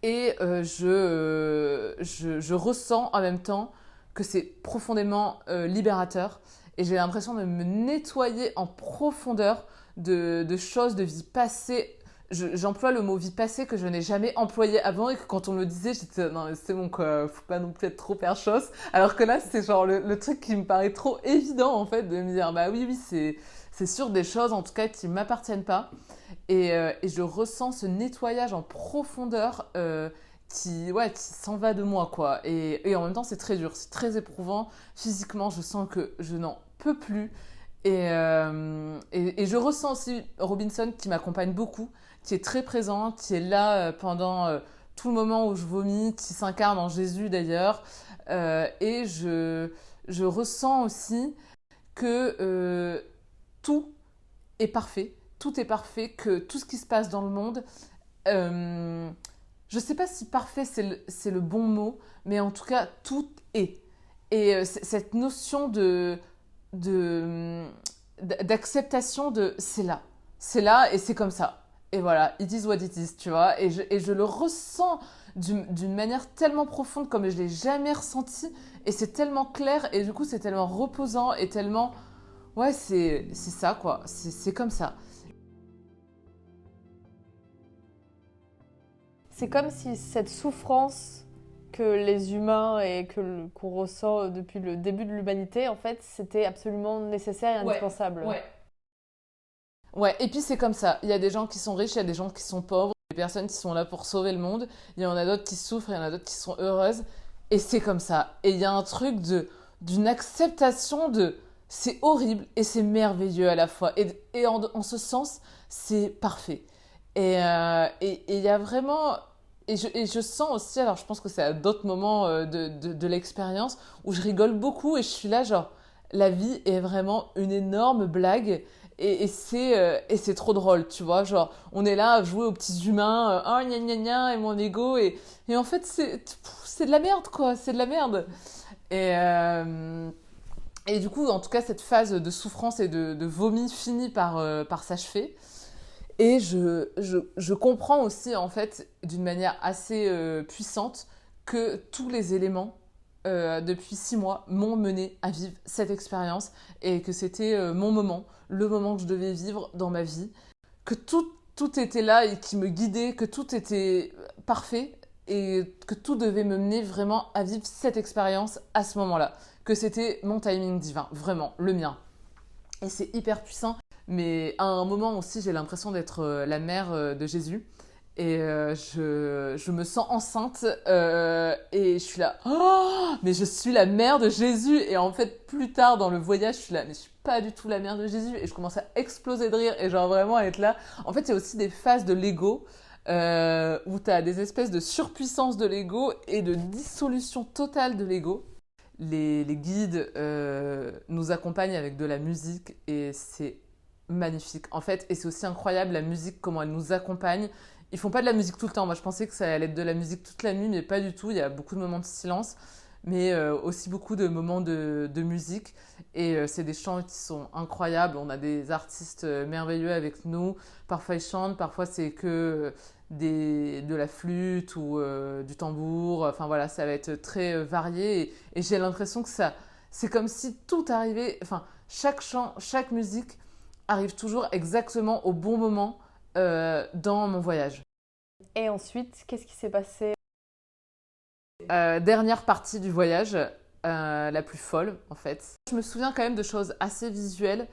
Et je ressens en même temps que c'est profondément libérateur. Et j'ai l'impression de me nettoyer en profondeur de choses, de vie passée. J'emploie le mot vie passée que je n'ai jamais employé avant et que quand on me le disait, j'étais non, c'est bon quoi, faut pas non plus être trop perchos. Alors que là, c'est genre le truc qui me paraît trop évident en fait de me dire bah oui, c'est sûr des choses en tout cas qui m'appartiennent pas. Et je ressens ce nettoyage en profondeur qui s'en va de moi, quoi. Et en même temps, c'est très dur, c'est très éprouvant. Physiquement, je sens que je n'en peux plus. Et je ressens aussi Robinson qui m'accompagne beaucoup, qui est très présent, qui est là pendant tout le moment où je vomis, qui s'incarne en Jésus d'ailleurs. Et je ressens aussi que tout est parfait. Tout est parfait, que tout ce qui se passe dans le monde, je ne sais pas si parfait c'est le bon mot, mais en tout cas, tout est. Et cette notion d'acceptation de c'est là et c'est comme ça. Et voilà, it is what it is, tu vois. Et je le ressens d'une manière tellement profonde comme je ne l'ai jamais ressenti. Et c'est tellement clair et du coup, c'est tellement reposant et tellement... Ouais, c'est ça, quoi. C'est comme ça. C'est comme si cette souffrance que les humains et qu'on ressent depuis le début de l'humanité, en fait, c'était absolument nécessaire et indispensable. Ouais, et puis c'est comme ça. Il y a des gens qui sont riches, il y a des gens qui sont pauvres, des personnes qui sont là pour sauver le monde. Il y en a d'autres qui souffrent, il y en a d'autres qui sont heureuses. Et c'est comme ça. Et il y a un truc d'une acceptation de... C'est horrible et c'est merveilleux à la fois. Et en ce sens, c'est parfait. Et il y a vraiment... Et je sens aussi, alors je pense que c'est à d'autres moments de l'expérience, où je rigole beaucoup et je suis là genre, la vie est vraiment une énorme blague et c'est trop drôle, tu vois, genre, on est là à jouer aux petits humains, oh gna gna gna, et mon ego, et en fait c'est de la merde quoi, c'est de la merde. Et, euh, et du coup, en tout cas, cette phase de souffrance et de vomi finit par s'achever. Et je comprends aussi, en fait, d'une manière assez puissante, que tous les éléments, depuis 6 mois, m'ont mené à vivre cette expérience et que c'était mon moment, le moment que je devais vivre dans ma vie, que tout était là et qui me guidait, que tout était parfait et que tout devait me mener vraiment à vivre cette expérience à ce moment-là, que c'était mon timing divin, vraiment, le mien. Et c'est hyper puissant. Mais à un moment aussi, j'ai l'impression d'être la mère de Jésus. Et je me sens enceinte et je suis là, oh, mais je suis la mère de Jésus. Et en fait, plus tard dans le voyage, je suis là, mais je suis pas du tout la mère de Jésus. Et je commence à exploser de rire et genre vraiment à être là. En fait, il y a aussi des phases de l'ego où tu as des espèces de surpuissance de l'ego et de dissolution totale de l'ego. Les guides nous accompagnent avec de la musique et c'est magnifique en fait, et c'est aussi incroyable la musique, comment elle nous accompagne. Ils font pas de la musique tout le temps, moi je pensais que ça allait être de la musique toute la nuit, mais pas du tout. Il y a beaucoup de moments de silence, mais aussi beaucoup de moments de musique, et c'est des chants qui sont incroyables. On a des artistes merveilleux avec nous, parfois ils chantent, parfois c'est que de la flûte ou du tambour, enfin voilà, ça va être très varié, et j'ai l'impression que ça, c'est comme si tout arrivait, enfin chaque chant, chaque musique arrive toujours exactement au bon moment dans mon voyage. Et ensuite, qu'est-ce qui s'est passé? Dernière partie du voyage, la plus folle en fait. Je me souviens quand même de choses assez visuelles.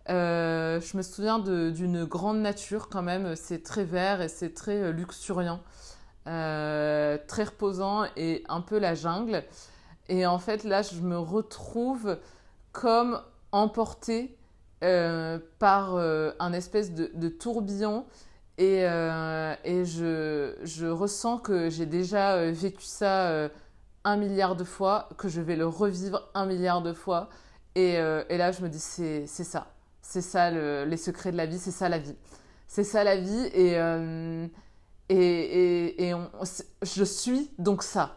Je me souviens d'une grande nature quand même. C'est très vert et c'est très luxuriant, très reposant et un peu la jungle. Et en fait là, je me retrouve comme emportée par un espèce de tourbillon, et je ressens que j'ai déjà vécu ça 1 milliard de fois, que je vais le revivre 1 milliard de fois, et là je me dis c'est ça les secrets de la vie, c'est ça la vie, c'est ça la vie, je suis donc ça,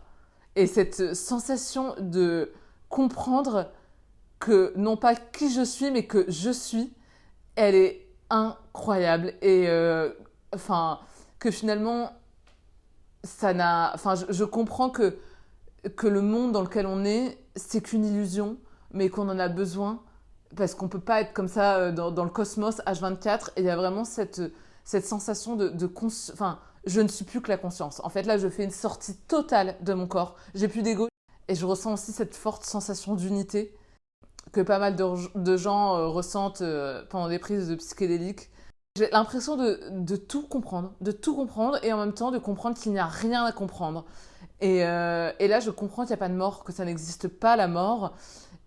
et cette sensation de comprendre que non pas qui je suis, mais que je suis, elle est incroyable. Et enfin, que finalement, ça n'a. Enfin, je comprends que le monde dans lequel on est, c'est qu'une illusion, mais qu'on en a besoin, parce qu'on peut pas être comme ça dans le cosmos H24. Et il y a vraiment cette sensation de enfin, je ne suis plus que la conscience. En fait, là, je fais une sortie totale de mon corps. J'ai plus d'ego. Et je ressens aussi cette forte sensation d'unité que pas mal de gens ressentent pendant des prises de psychédéliques. J'ai l'impression de tout comprendre, et en même temps de comprendre qu'il n'y a rien à comprendre. Et là, je comprends qu'il n'y a pas de mort, que ça n'existe pas la mort,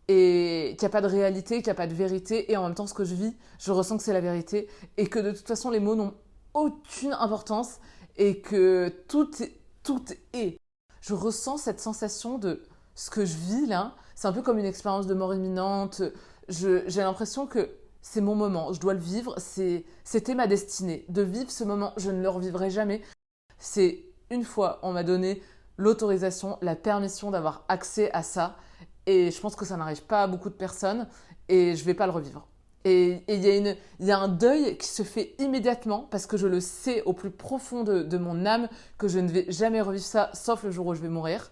et qu'il n'y a pas de réalité, qu'il n'y a pas de vérité. Et en même temps, ce que je vis, je ressens que c'est la vérité, et que de toute façon, les mots n'ont aucune importance, et que tout est. Je ressens cette sensation de ce que je vis là. C'est un peu comme une expérience de mort imminente. J'ai l'impression que c'est mon moment, je dois le vivre, c'était ma destinée. De vivre ce moment, je ne le revivrai jamais. C'est une fois, on m'a donné l'autorisation, la permission d'avoir accès à ça. Et je pense que ça n'arrive pas à beaucoup de personnes, et je ne vais pas le revivre. Et il y a un deuil qui se fait immédiatement, parce que je le sais au plus profond de mon âme que je ne vais jamais revivre ça, sauf le jour où je vais mourir.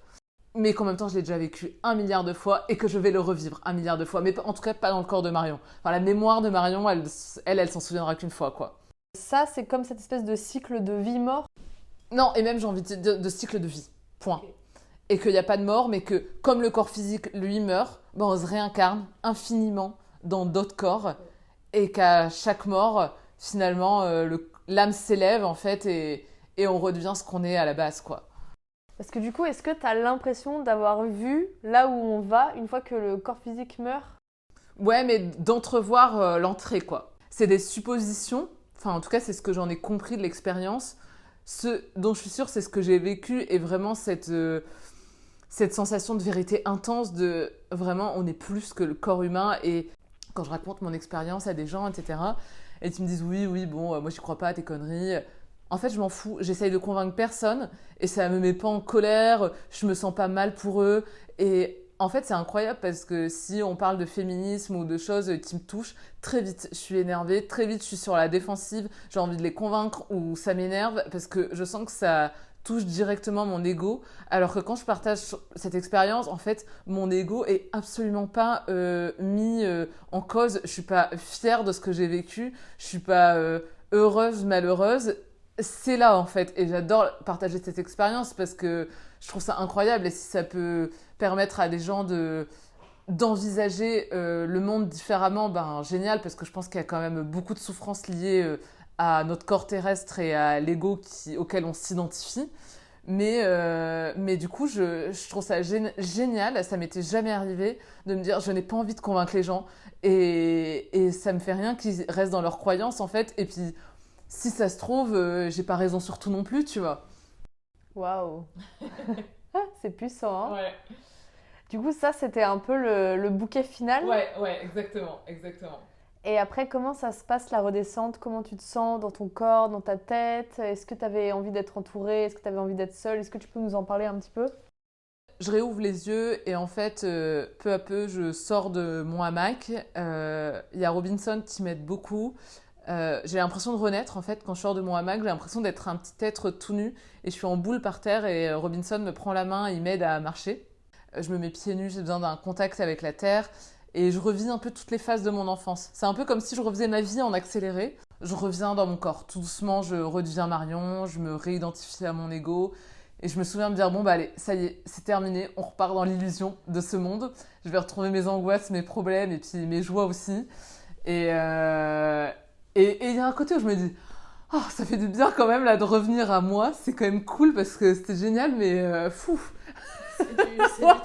Mais qu'en même temps, je l'ai déjà vécu 1 milliard de fois, et que je vais le revivre 1 milliard de fois. Mais en tout cas, pas dans le corps de Marion. Enfin, la mémoire de Marion, elle s'en souviendra qu'une fois, quoi. Ça, c'est comme cette espèce de cycle de vie-mort. Non, et même j'ai envie de dire de cycle de vie, point. Ok. Et qu'il n'y a pas de mort, mais que comme le corps physique, lui, meurt, ben, on se réincarne infiniment dans d'autres corps et qu'à chaque mort, finalement, l'âme s'élève en fait et on redevient ce qu'on est à la base, quoi. Parce que du coup, est-ce que tu as l'impression d'avoir vu là où on va une fois que le corps physique meurt? Ouais, mais d'entrevoir l'entrée, quoi. C'est des suppositions, enfin en tout cas c'est ce que j'en ai compris de l'expérience. Ce dont je suis sûre, c'est ce que j'ai vécu et vraiment cette sensation de vérité intense de vraiment on est plus que le corps humain. Et quand je raconte mon expérience à des gens, etc., et ils me disent oui, oui, bon, moi j'y crois pas à tes conneries. En fait, je m'en fous. J'essaye de convaincre personne et ça me met pas en colère. Je me sens pas mal pour eux. Et en fait, c'est incroyable parce que si on parle de féminisme ou de choses qui me touchent, très vite, je suis énervée. Très vite, je suis sur la défensive. J'ai envie de les convaincre ou ça m'énerve parce que je sens que ça touche directement mon ego. Alors que quand je partage cette expérience, en fait, mon ego est absolument pas mis en cause. Je suis pas fière de ce que j'ai vécu. Je suis pas heureuse, malheureuse. C'est là en fait, et j'adore partager cette expérience parce que je trouve ça incroyable et si ça peut permettre à des gens d'envisager le monde différemment, ben génial, parce que je pense qu'il y a quand même beaucoup de souffrances liées à notre corps terrestre et à l'ego auquel on s'identifie. Mais du coup, je trouve ça génial, ça m'était jamais arrivé de me dire je n'ai pas envie de convaincre les gens et ça me fait rien qu'ils restent dans leurs croyances en fait, et puis si ça se trouve, j'ai pas raison sur tout non plus, tu vois. Waouh! C'est puissant, hein? Ouais, Du coup, ça, c'était un peu le bouquet final. ouais, exactement, exactement. Et après, comment ça se passe la redescente? Comment tu te sens dans ton corps, dans ta tête? Est-ce que tu avais envie d'être entourée? Est-ce que tu avais envie d'être seule? Est-ce que tu peux nous en parler un petit peu? Je réouvre les yeux et en fait, peu à peu, je sors de mon hamac. Il y a Robinson qui m'aide beaucoup. J'ai l'impression de renaître en fait quand je sors de mon hamac. J'ai l'impression d'être un petit être tout nu et je suis en boule par terre et Robinson me prend la main et il m'aide à marcher. Je me mets pieds nus, j'ai besoin d'un contact avec la terre et je revis un peu toutes les phases de mon enfance. C'est un peu comme si je refaisais ma vie en accéléré. Je reviens dans mon corps. Tout doucement, je redeviens Marion, je me réidentifie à mon ego. Et je me souviens me dire, bon, bah allez, ça y est, c'est terminé, on repart dans l'illusion de ce monde. Je vais retrouver mes angoisses, mes problèmes et puis mes joies aussi. Et il y a un côté où je me dis, oh, ça fait du bien quand même là de revenir à moi. C'est quand même cool parce que c'était génial, mais fou. C'est du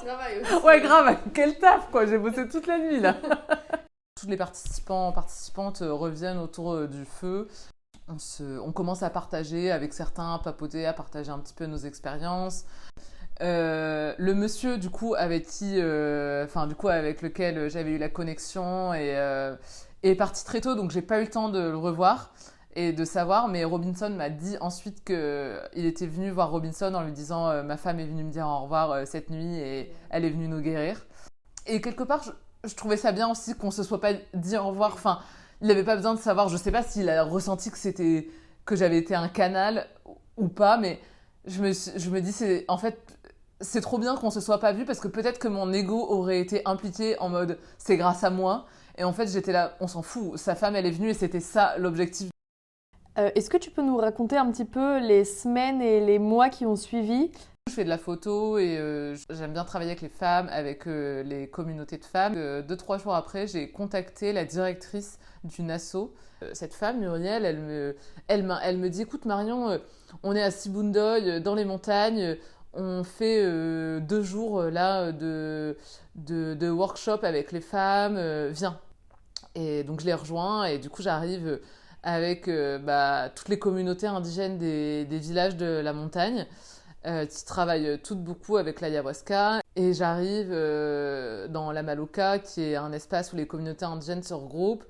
travail aussi. Ouais, grave, quel taf quoi, j'ai bossé toute la nuit là. Tous les participants, participantes reviennent autour du feu. On commence à partager avec certains, à papoter, à partager un petit peu nos expériences. Le monsieur du coup avec avec lequel j'avais eu la connexion est parti très tôt, donc j'ai pas eu le temps de le revoir et de savoir. Mais Robinson m'a dit ensuite qu'il était venu voir Robinson en lui disant ma femme est venue me dire au revoir cette nuit et elle est venue nous guérir. Et quelque part, je trouvais ça bien aussi qu'on se soit pas dit au revoir. Enfin, il n'avait pas besoin de savoir. Je sais pas s'il a ressenti que j'avais été un canal ou pas, mais je me dis en fait c'est trop bien qu'on se soit pas vu parce que peut-être que mon ego aurait été impliqué en mode c'est grâce à moi. Et en fait j'étais là, on s'en fout. Sa femme elle est venue et c'était ça l'objectif. Est-ce que tu peux nous raconter un petit peu les semaines et les mois qui ont suivi? Je fais de la photo et j'aime bien travailler avec les femmes, avec les communautés de femmes. 2-3 jours après, j'ai contacté la directrice d'une asso. Cette femme, Muriel, elle me dit, écoute Marion, on est à Sibundoy, dans les montagnes, on fait 2 jours là de workshop avec les femmes, viens. Et donc je les rejoins et du coup j'arrive avec toutes les communautés indigènes des villages de la montagne. Qui travaillent toutes beaucoup avec l'ayahuasca. Et j'arrive dans la Maloca, qui est un espace où les communautés indigènes se regroupent.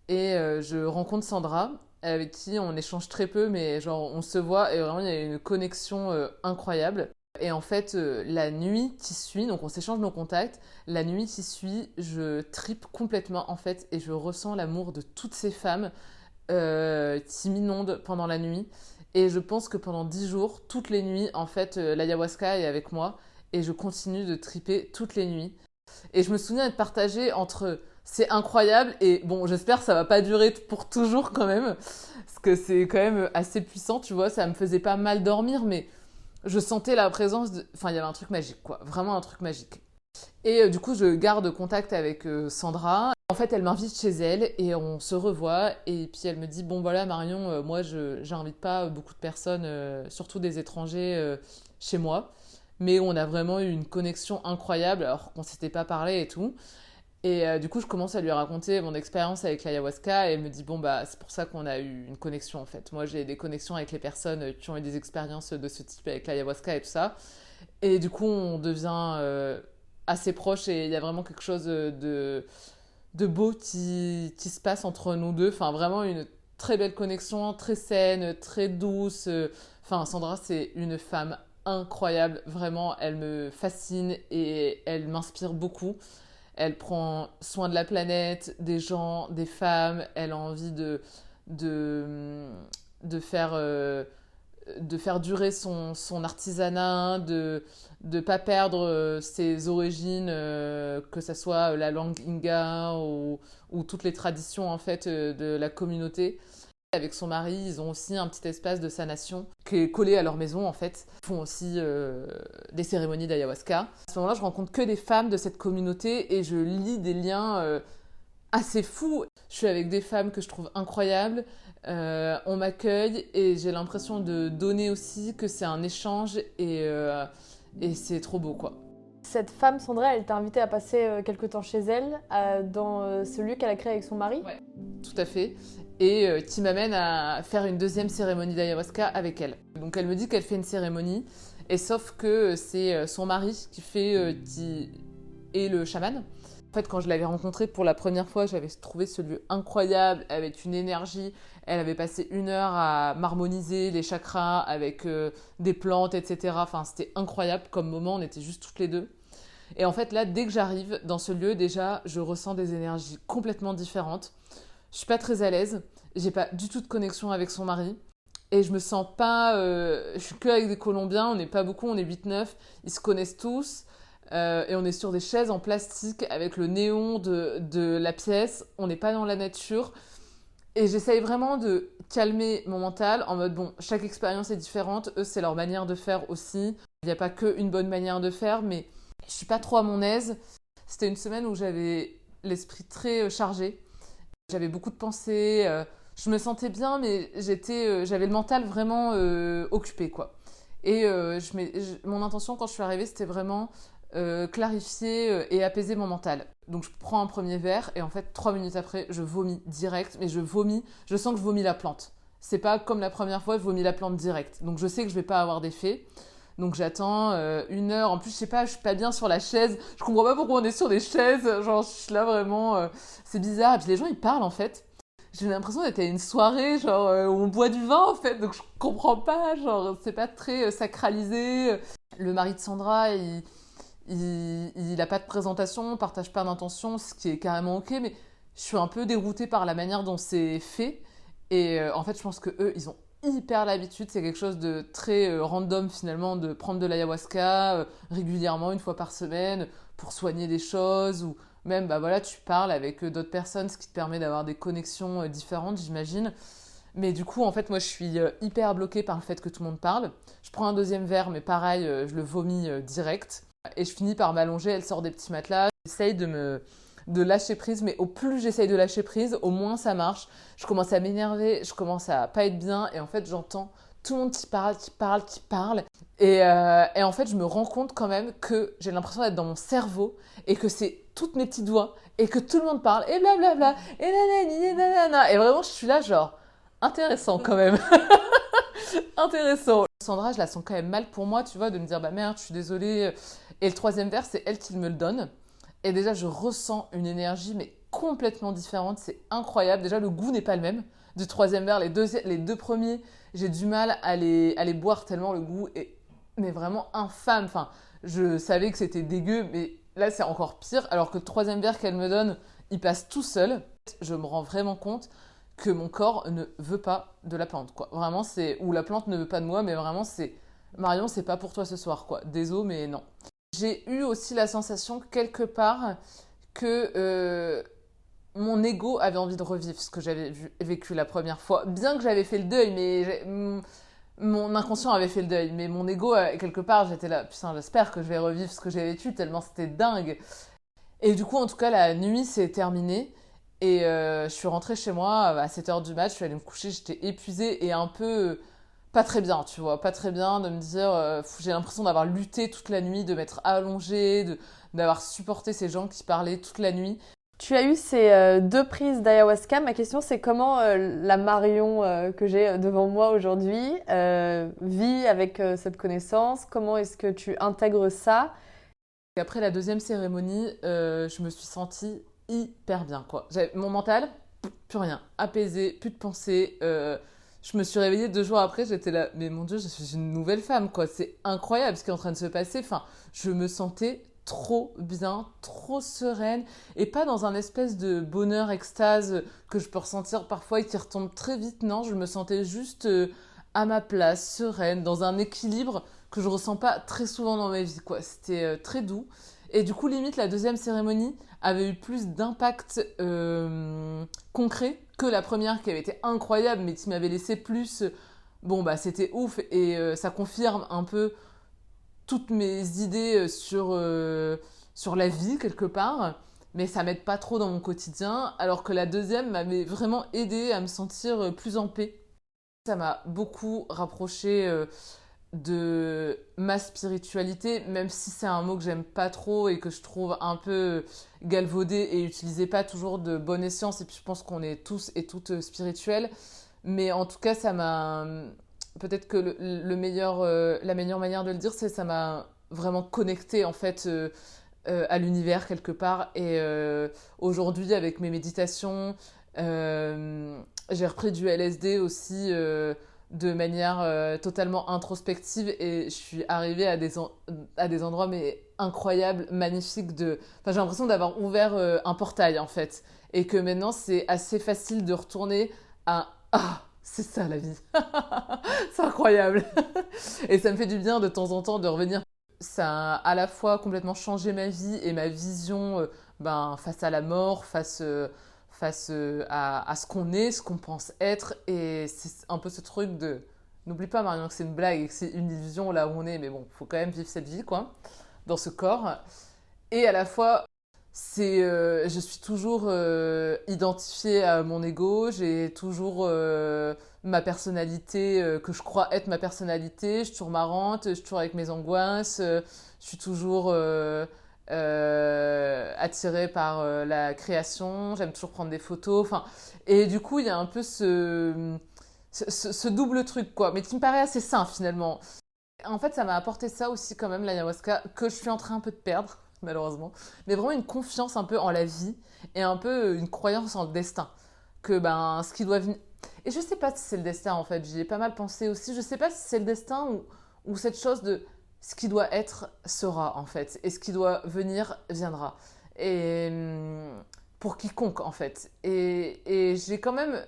Et je rencontre Sandra, avec qui on échange très peu, mais genre on se voit et vraiment il y a une connexion incroyable. Et en fait, la nuit qui suit, donc on s'échange nos contacts, la nuit qui suit, je tripe complètement en fait et je ressens l'amour de toutes ces femmes qui m'inondent pendant la nuit. Et je pense que pendant 10 jours, toutes les nuits, en fait, l'ayahuasca est avec moi et je continue de triper toutes les nuits. Et je me souviens être partagée entre c'est incroyable et bon, j'espère que ça va pas durer pour toujours quand même, parce que c'est quand même assez puissant, tu vois, ça me faisait pas mal dormir, mais je sentais la présence de... Enfin, il y avait un truc magique, quoi, vraiment un truc magique. Et du coup, je garde contact avec Sandra. En fait, elle m'invite chez elle et on se revoit. Et puis elle me dit, bon voilà Marion, moi j'invite pas beaucoup de personnes, surtout des étrangers, chez moi. Mais on a vraiment eu une connexion incroyable alors qu'on s'était pas parlé et tout. Et du coup, je commence à lui raconter mon expérience avec l'ayahuasca et elle me dit, bon bah c'est pour ça qu'on a eu une connexion en fait. Moi j'ai des connexions avec les personnes qui ont eu des expériences de ce type avec l'ayahuasca et tout ça. Et du coup, on devient assez proches et il y a vraiment quelque chose de beau qui se passe entre nous deux. Enfin, vraiment une très belle connexion, très saine, très douce. Enfin, Sandra, c'est une femme incroyable. Vraiment, elle me fascine et elle m'inspire beaucoup. Elle prend soin de la planète, des gens, des femmes. Elle a envie de, de faire... de faire durer son artisanat, de ne pas perdre ses origines, que ce soit la langue Inga ou toutes les traditions en fait de la communauté. Avec son mari, ils ont aussi un petit espace de sanation qui est collé à leur maison en fait. Ils font aussi des cérémonies d'ayahuasca. À ce moment-là, je rencontre que des femmes de cette communauté et je lis des liens assez fous. Je suis avec des femmes que je trouve incroyables. On m'accueille et j'ai l'impression de donner aussi, que c'est un échange et c'est trop beau quoi. Cette femme, Sandra, elle t'a invité à passer quelque temps chez elle, dans ce lieu qu'elle a créé avec son mari. Ouais, tout à fait. Et qui m'amène à faire une deuxième cérémonie d'ayahuasca avec elle. Donc elle me dit qu'elle fait une cérémonie, et sauf que c'est son mari qui est le chaman. En fait, quand je l'avais rencontrée pour la première fois, j'avais trouvé ce lieu incroyable, avec une énergie. Elle avait passé 1 heure à m'harmoniser les chakras avec des plantes, etc. Enfin, c'était incroyable comme moment, on était juste toutes les deux. Et en fait, là, dès que j'arrive dans ce lieu, déjà, je ressens des énergies complètement différentes. Je suis pas très à l'aise, j'ai pas du tout de connexion avec son mari. Et je me sens pas... je suis que avec des Colombiens, on n'est pas beaucoup, on est 8-9, ils se connaissent tous. Et on est sur des chaises en plastique avec le néon de la pièce. On n'est pas dans la nature. Et j'essaye vraiment de calmer mon mental en mode, bon, chaque expérience est différente. Eux, c'est leur manière de faire aussi. Il n'y a pas qu'une bonne manière de faire, mais je suis pas trop à mon aise. C'était une semaine où j'avais l'esprit très chargé. J'avais beaucoup de pensées. Je me sentais bien, mais j'avais le mental vraiment occupé, quoi. Et mon intention quand je suis arrivée, c'était vraiment clarifier et apaiser mon mental. Donc je prends un premier verre et en fait 3 minutes après je vomis direct, mais je sens que je vomis la plante. C'est pas comme la première fois, je vomis la plante direct. Donc je sais que je vais pas avoir d'effet. Donc j'attends 1 heure. En plus je sais pas, je suis pas bien sur la chaise. Je comprends pas pourquoi on est sur des chaises. Genre je suis là vraiment, c'est bizarre. Et puis les gens ils parlent en fait. J'ai l'impression d'être à une soirée genre où on boit du vin en fait. Donc je comprends pas, genre c'est pas très sacralisé. Le mari de Sandra, il a pas de présentation, on partage pas d'intention, ce qui est carrément ok, mais je suis un peu déroutée par la manière dont c'est fait. Et en fait, je pense que eux, ils ont hyper l'habitude, c'est quelque chose de très random finalement, de prendre de l'ayahuasca régulièrement, 1 fois par semaine, pour soigner des choses, ou même, bah voilà, tu parles avec d'autres personnes, ce qui te permet d'avoir des connexions différentes, j'imagine. Mais du coup, en fait, moi, je suis hyper bloquée par le fait que tout le monde parle. Je prends un deuxième verre, mais pareil, je le vomis direct. Et je finis par m'allonger, elle sort des petits matelas. J'essaye de lâcher prise, mais au plus j'essaye de lâcher prise, au moins ça marche. Je commence à m'énerver, je commence à pas être bien, et en fait j'entends tout le monde qui parle, qui parle, qui parle. Et en fait je me rends compte quand même que j'ai l'impression d'être dans mon cerveau, et que c'est toutes mes petites voix, et que tout le monde parle, et blablabla, et nanani, et nanana. Et vraiment je suis là genre, intéressant quand même. Intéressant. Sandra, je la sens quand même mal pour moi, tu vois, de me dire, bah merde, je suis désolée. Et le troisième verre, c'est elle qui me le donne. Et déjà, je ressens une énergie, mais complètement différente. C'est incroyable. Déjà, le goût n'est pas le même. Du troisième verre, les deux premiers, j'ai du mal à les boire tellement le goût est mais vraiment infâme. Enfin, je savais que c'était dégueu, mais là, c'est encore pire. Alors que le troisième verre qu'elle me donne, il passe tout seul. Je me rends vraiment compte que mon corps ne veut pas de la plante, quoi. Vraiment, ou la plante ne veut pas de moi, mais vraiment, c'est Marion, c'est pas pour toi ce soir, quoi. Désolé, mais non. J'ai eu aussi la sensation quelque part que mon ego avait envie de revivre ce que j'avais vécu la première fois. Bien que j'avais fait le deuil, mais mon inconscient avait fait le deuil. Mais mon ego, quelque part, j'étais là, putain, j'espère que je vais revivre ce que j'ai vécu, tellement c'était dingue. Et du coup, en tout cas, la nuit s'est terminée. Et je suis rentrée chez moi à 7h du mat, je suis allée me coucher, j'étais épuisée et un peu pas très bien, tu vois, pas très bien de me dire, j'ai l'impression d'avoir lutté toute la nuit, de m'être allongée, d'avoir supporté ces gens qui parlaient toute la nuit. Tu as eu ces 2 prises d'ayahuasca. Ma question, c'est comment la Marion que j'ai devant moi aujourd'hui vit avec cette connaissance? Comment est-ce que tu intègres ça? Après la deuxième cérémonie, je me suis sentie hyper bien, quoi. J'avais mon mental, plus rien, apaisé, plus de pensée. Je me suis réveillée 2 jours après, j'étais là, mais mon Dieu, je suis une nouvelle femme, quoi. C'est incroyable ce qui est en train de se passer. Enfin, je me sentais trop bien, trop sereine, et pas dans un espèce de bonheur, extase que je peux ressentir parfois et qui retombe très vite. Non, je me sentais juste à ma place, sereine, dans un équilibre que je ressens pas très souvent dans ma vie, quoi. C'était très doux. Et du coup, limite, la deuxième cérémonie avait eu plus d'impact concret que la première qui avait été incroyable, mais qui m'avait laissé plus. Bon, bah, c'était ouf et ça confirme un peu toutes mes idées sur la vie, quelque part. Mais ça m'aide pas trop dans mon quotidien, alors que la deuxième m'avait vraiment aidé à me sentir plus en paix. Ça m'a beaucoup rapproché de ma spiritualité, même si c'est un mot que j'aime pas trop et que je trouve un peu galvaudé et utilisé pas toujours de bon escient, et puis je pense qu'on est tous et toutes spirituels, mais en tout cas ça m'a, peut-être que la meilleure manière de le dire, c'est ça m'a vraiment connecté en fait à l'univers quelque part, et aujourd'hui avec mes méditations, j'ai repris du LSD aussi de manière totalement introspective, et je suis arrivée à des endroits mais incroyables, magnifiques enfin, j'ai l'impression d'avoir ouvert un portail en fait, et que maintenant c'est assez facile de retourner à ah, c'est ça la vie. C'est incroyable. Et ça me fait du bien de temps en temps de revenir. Ça a à la fois complètement changé ma vie et ma vision face à la mort, face à ce qu'on est, ce qu'on pense être. Et c'est un peu ce truc de... N'oublie pas, Marion, que c'est une blague et que c'est une illusion là où on est, mais bon, faut quand même vivre cette vie, quoi, dans ce corps. Et à la fois, je suis toujours identifiée à mon ego, j'ai toujours ma personnalité que je crois être ma personnalité, je suis toujours marrante, je suis toujours avec mes angoisses, je suis toujours attirée par la création, j'aime toujours prendre des photos, enfin, et du coup il y a un peu ce double truc, quoi, mais qui me paraît assez sain finalement. En fait, ça m'a apporté ça aussi quand même, l'ayahuasca, que je suis en train un peu de perdre, malheureusement. Mais vraiment une confiance un peu en la vie et un peu une croyance en le destin. Que ce qui doit venir... Et je sais pas si c'est le destin en fait, j'y ai pas mal pensé aussi. Je sais pas si c'est le destin ou cette chose de ce qui doit être sera en fait. Et ce qui doit venir viendra. Et pour quiconque en fait. Et j'ai quand même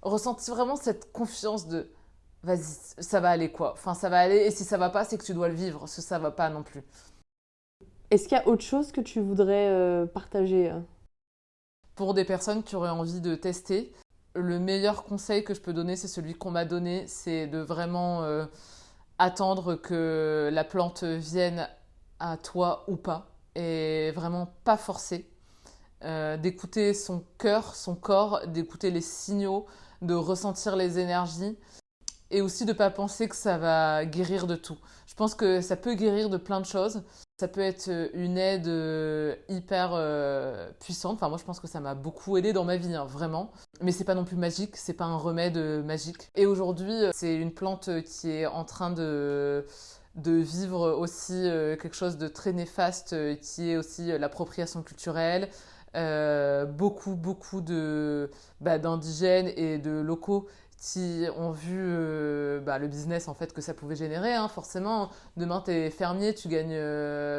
ressenti vraiment cette confiance de vas-y, ça va aller quoi. Enfin, ça va aller, et si ça va pas, c'est que tu dois le vivre, parce que ça va pas non plus. Est-ce qu'il y a autre chose que tu voudrais partager? Pour des personnes qui auraient envie de tester, le meilleur conseil que je peux donner, c'est celui qu'on m'a donné, c'est de vraiment attendre que la plante vienne à toi ou pas, et vraiment pas forcer. D'écouter son cœur, son corps, d'écouter les signaux, de ressentir les énergies. Et aussi de ne pas penser que ça va guérir de tout. Je pense que ça peut guérir de plein de choses. Ça peut être une aide hyper puissante. Enfin, moi, je pense que ça m'a beaucoup aidé dans ma vie, hein, vraiment. Mais c'est pas non plus magique, c'est pas un remède magique. Et aujourd'hui, c'est une plante qui est en train de vivre aussi quelque chose de très néfaste, qui est aussi l'appropriation culturelle. Beaucoup d'indigènes et de locaux qui ont vu le business en fait que ça pouvait générer, hein, forcément. Demain, tu es fermier, tu gagnes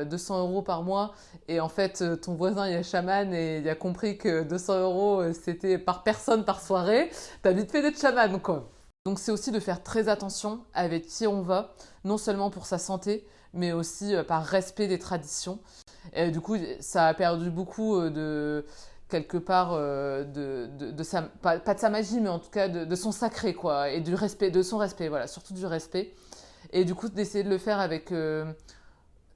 200 euros par mois, et en fait, ton voisin, il est chaman et il a compris que 200 euros, c'était par personne par soirée. T'as vite fait d'être chaman, quoi. Donc, c'est aussi de faire très attention avec qui on va, non seulement pour sa santé, mais aussi par respect des traditions. Et du coup, ça a perdu beaucoup quelque part, de sa, pas de sa magie, mais en tout cas de son sacré, quoi, et du respect, de son respect, voilà, surtout du respect. Et du coup, d'essayer de le faire avec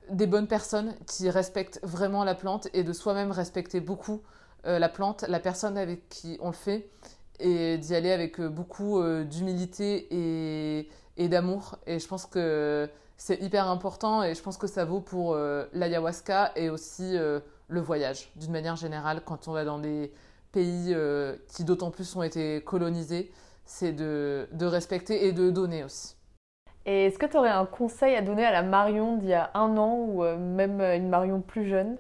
des bonnes personnes qui respectent vraiment la plante et de soi-même respecter beaucoup la plante, la personne avec qui on le fait, et d'y aller avec beaucoup d'humilité et d'amour. Et je pense que c'est hyper important et je pense que ça vaut pour l'ayahuasca et aussi le voyage, d'une manière générale, quand on va dans des pays qui d'autant plus ont été colonisés, c'est de respecter et de donner aussi. Et est-ce que tu aurais un conseil à donner à la Marion d'il y a 1 an ou même une Marion plus jeune?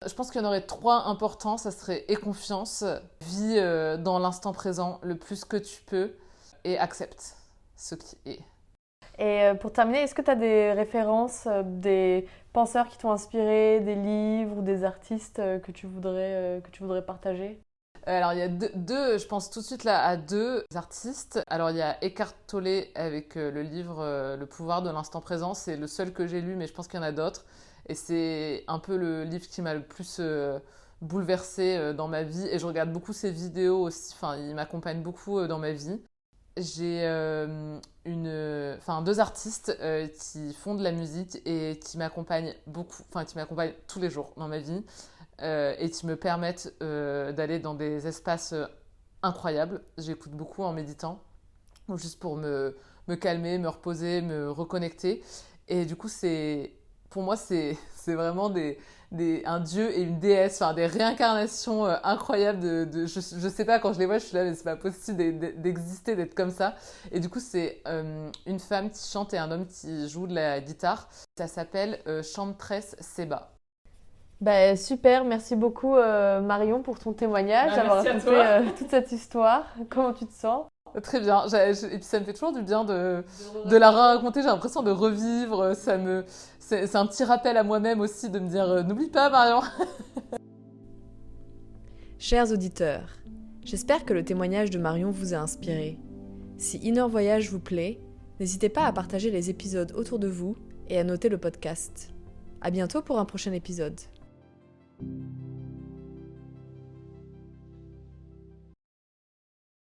Je pense qu'il y en aurait 3 importants, ça serait aie confiance, vis dans l'instant présent le plus que tu peux et accepte ce qui est. Et pour terminer, est-ce que tu as des références, des penseurs qui t'ont inspiré, des livres ou des artistes que tu voudrais partager? Alors il y a je pense tout de suite là à 2 artistes. Alors il y a Eckhart Tolle avec le livre Le pouvoir de l'instant présent, c'est le seul que j'ai lu, mais je pense qu'il y en a d'autres. Et c'est un peu le livre qui m'a le plus bouleversée dans ma vie. Et je regarde beaucoup ses vidéos aussi, enfin il m'accompagne beaucoup dans ma vie. J'ai 2 artistes qui font de la musique et qui m'accompagnent beaucoup, enfin qui m'accompagnent tous les jours dans ma vie et qui me permettent d'aller dans des espaces incroyables. J'écoute beaucoup en méditant, juste pour me calmer, me reposer, me reconnecter. Et du coup, pour moi, c'est vraiment un dieu et une déesse, enfin des réincarnations incroyables je sais pas, quand je les vois, je suis là, mais c'est pas possible d'exister, d'être comme ça. Et du coup, c'est une femme qui chante et un homme qui joue de la guitare. Ça s'appelle Chantress Seba. Bah, super, merci beaucoup Marion pour ton témoignage, d'avoir merci raconté toute cette histoire. Comment tu te sens? Très bien. Et puis ça me fait toujours du bien de la raconter. J'ai l'impression de revivre. C'est un petit rappel à moi-même aussi de me dire n'oublie pas, Marion. Chers auditeurs, j'espère que le témoignage de Marion vous a inspiré. Si Inner Voyage vous plaît, n'hésitez pas à partager les épisodes autour de vous et à noter le podcast. À bientôt pour un prochain épisode.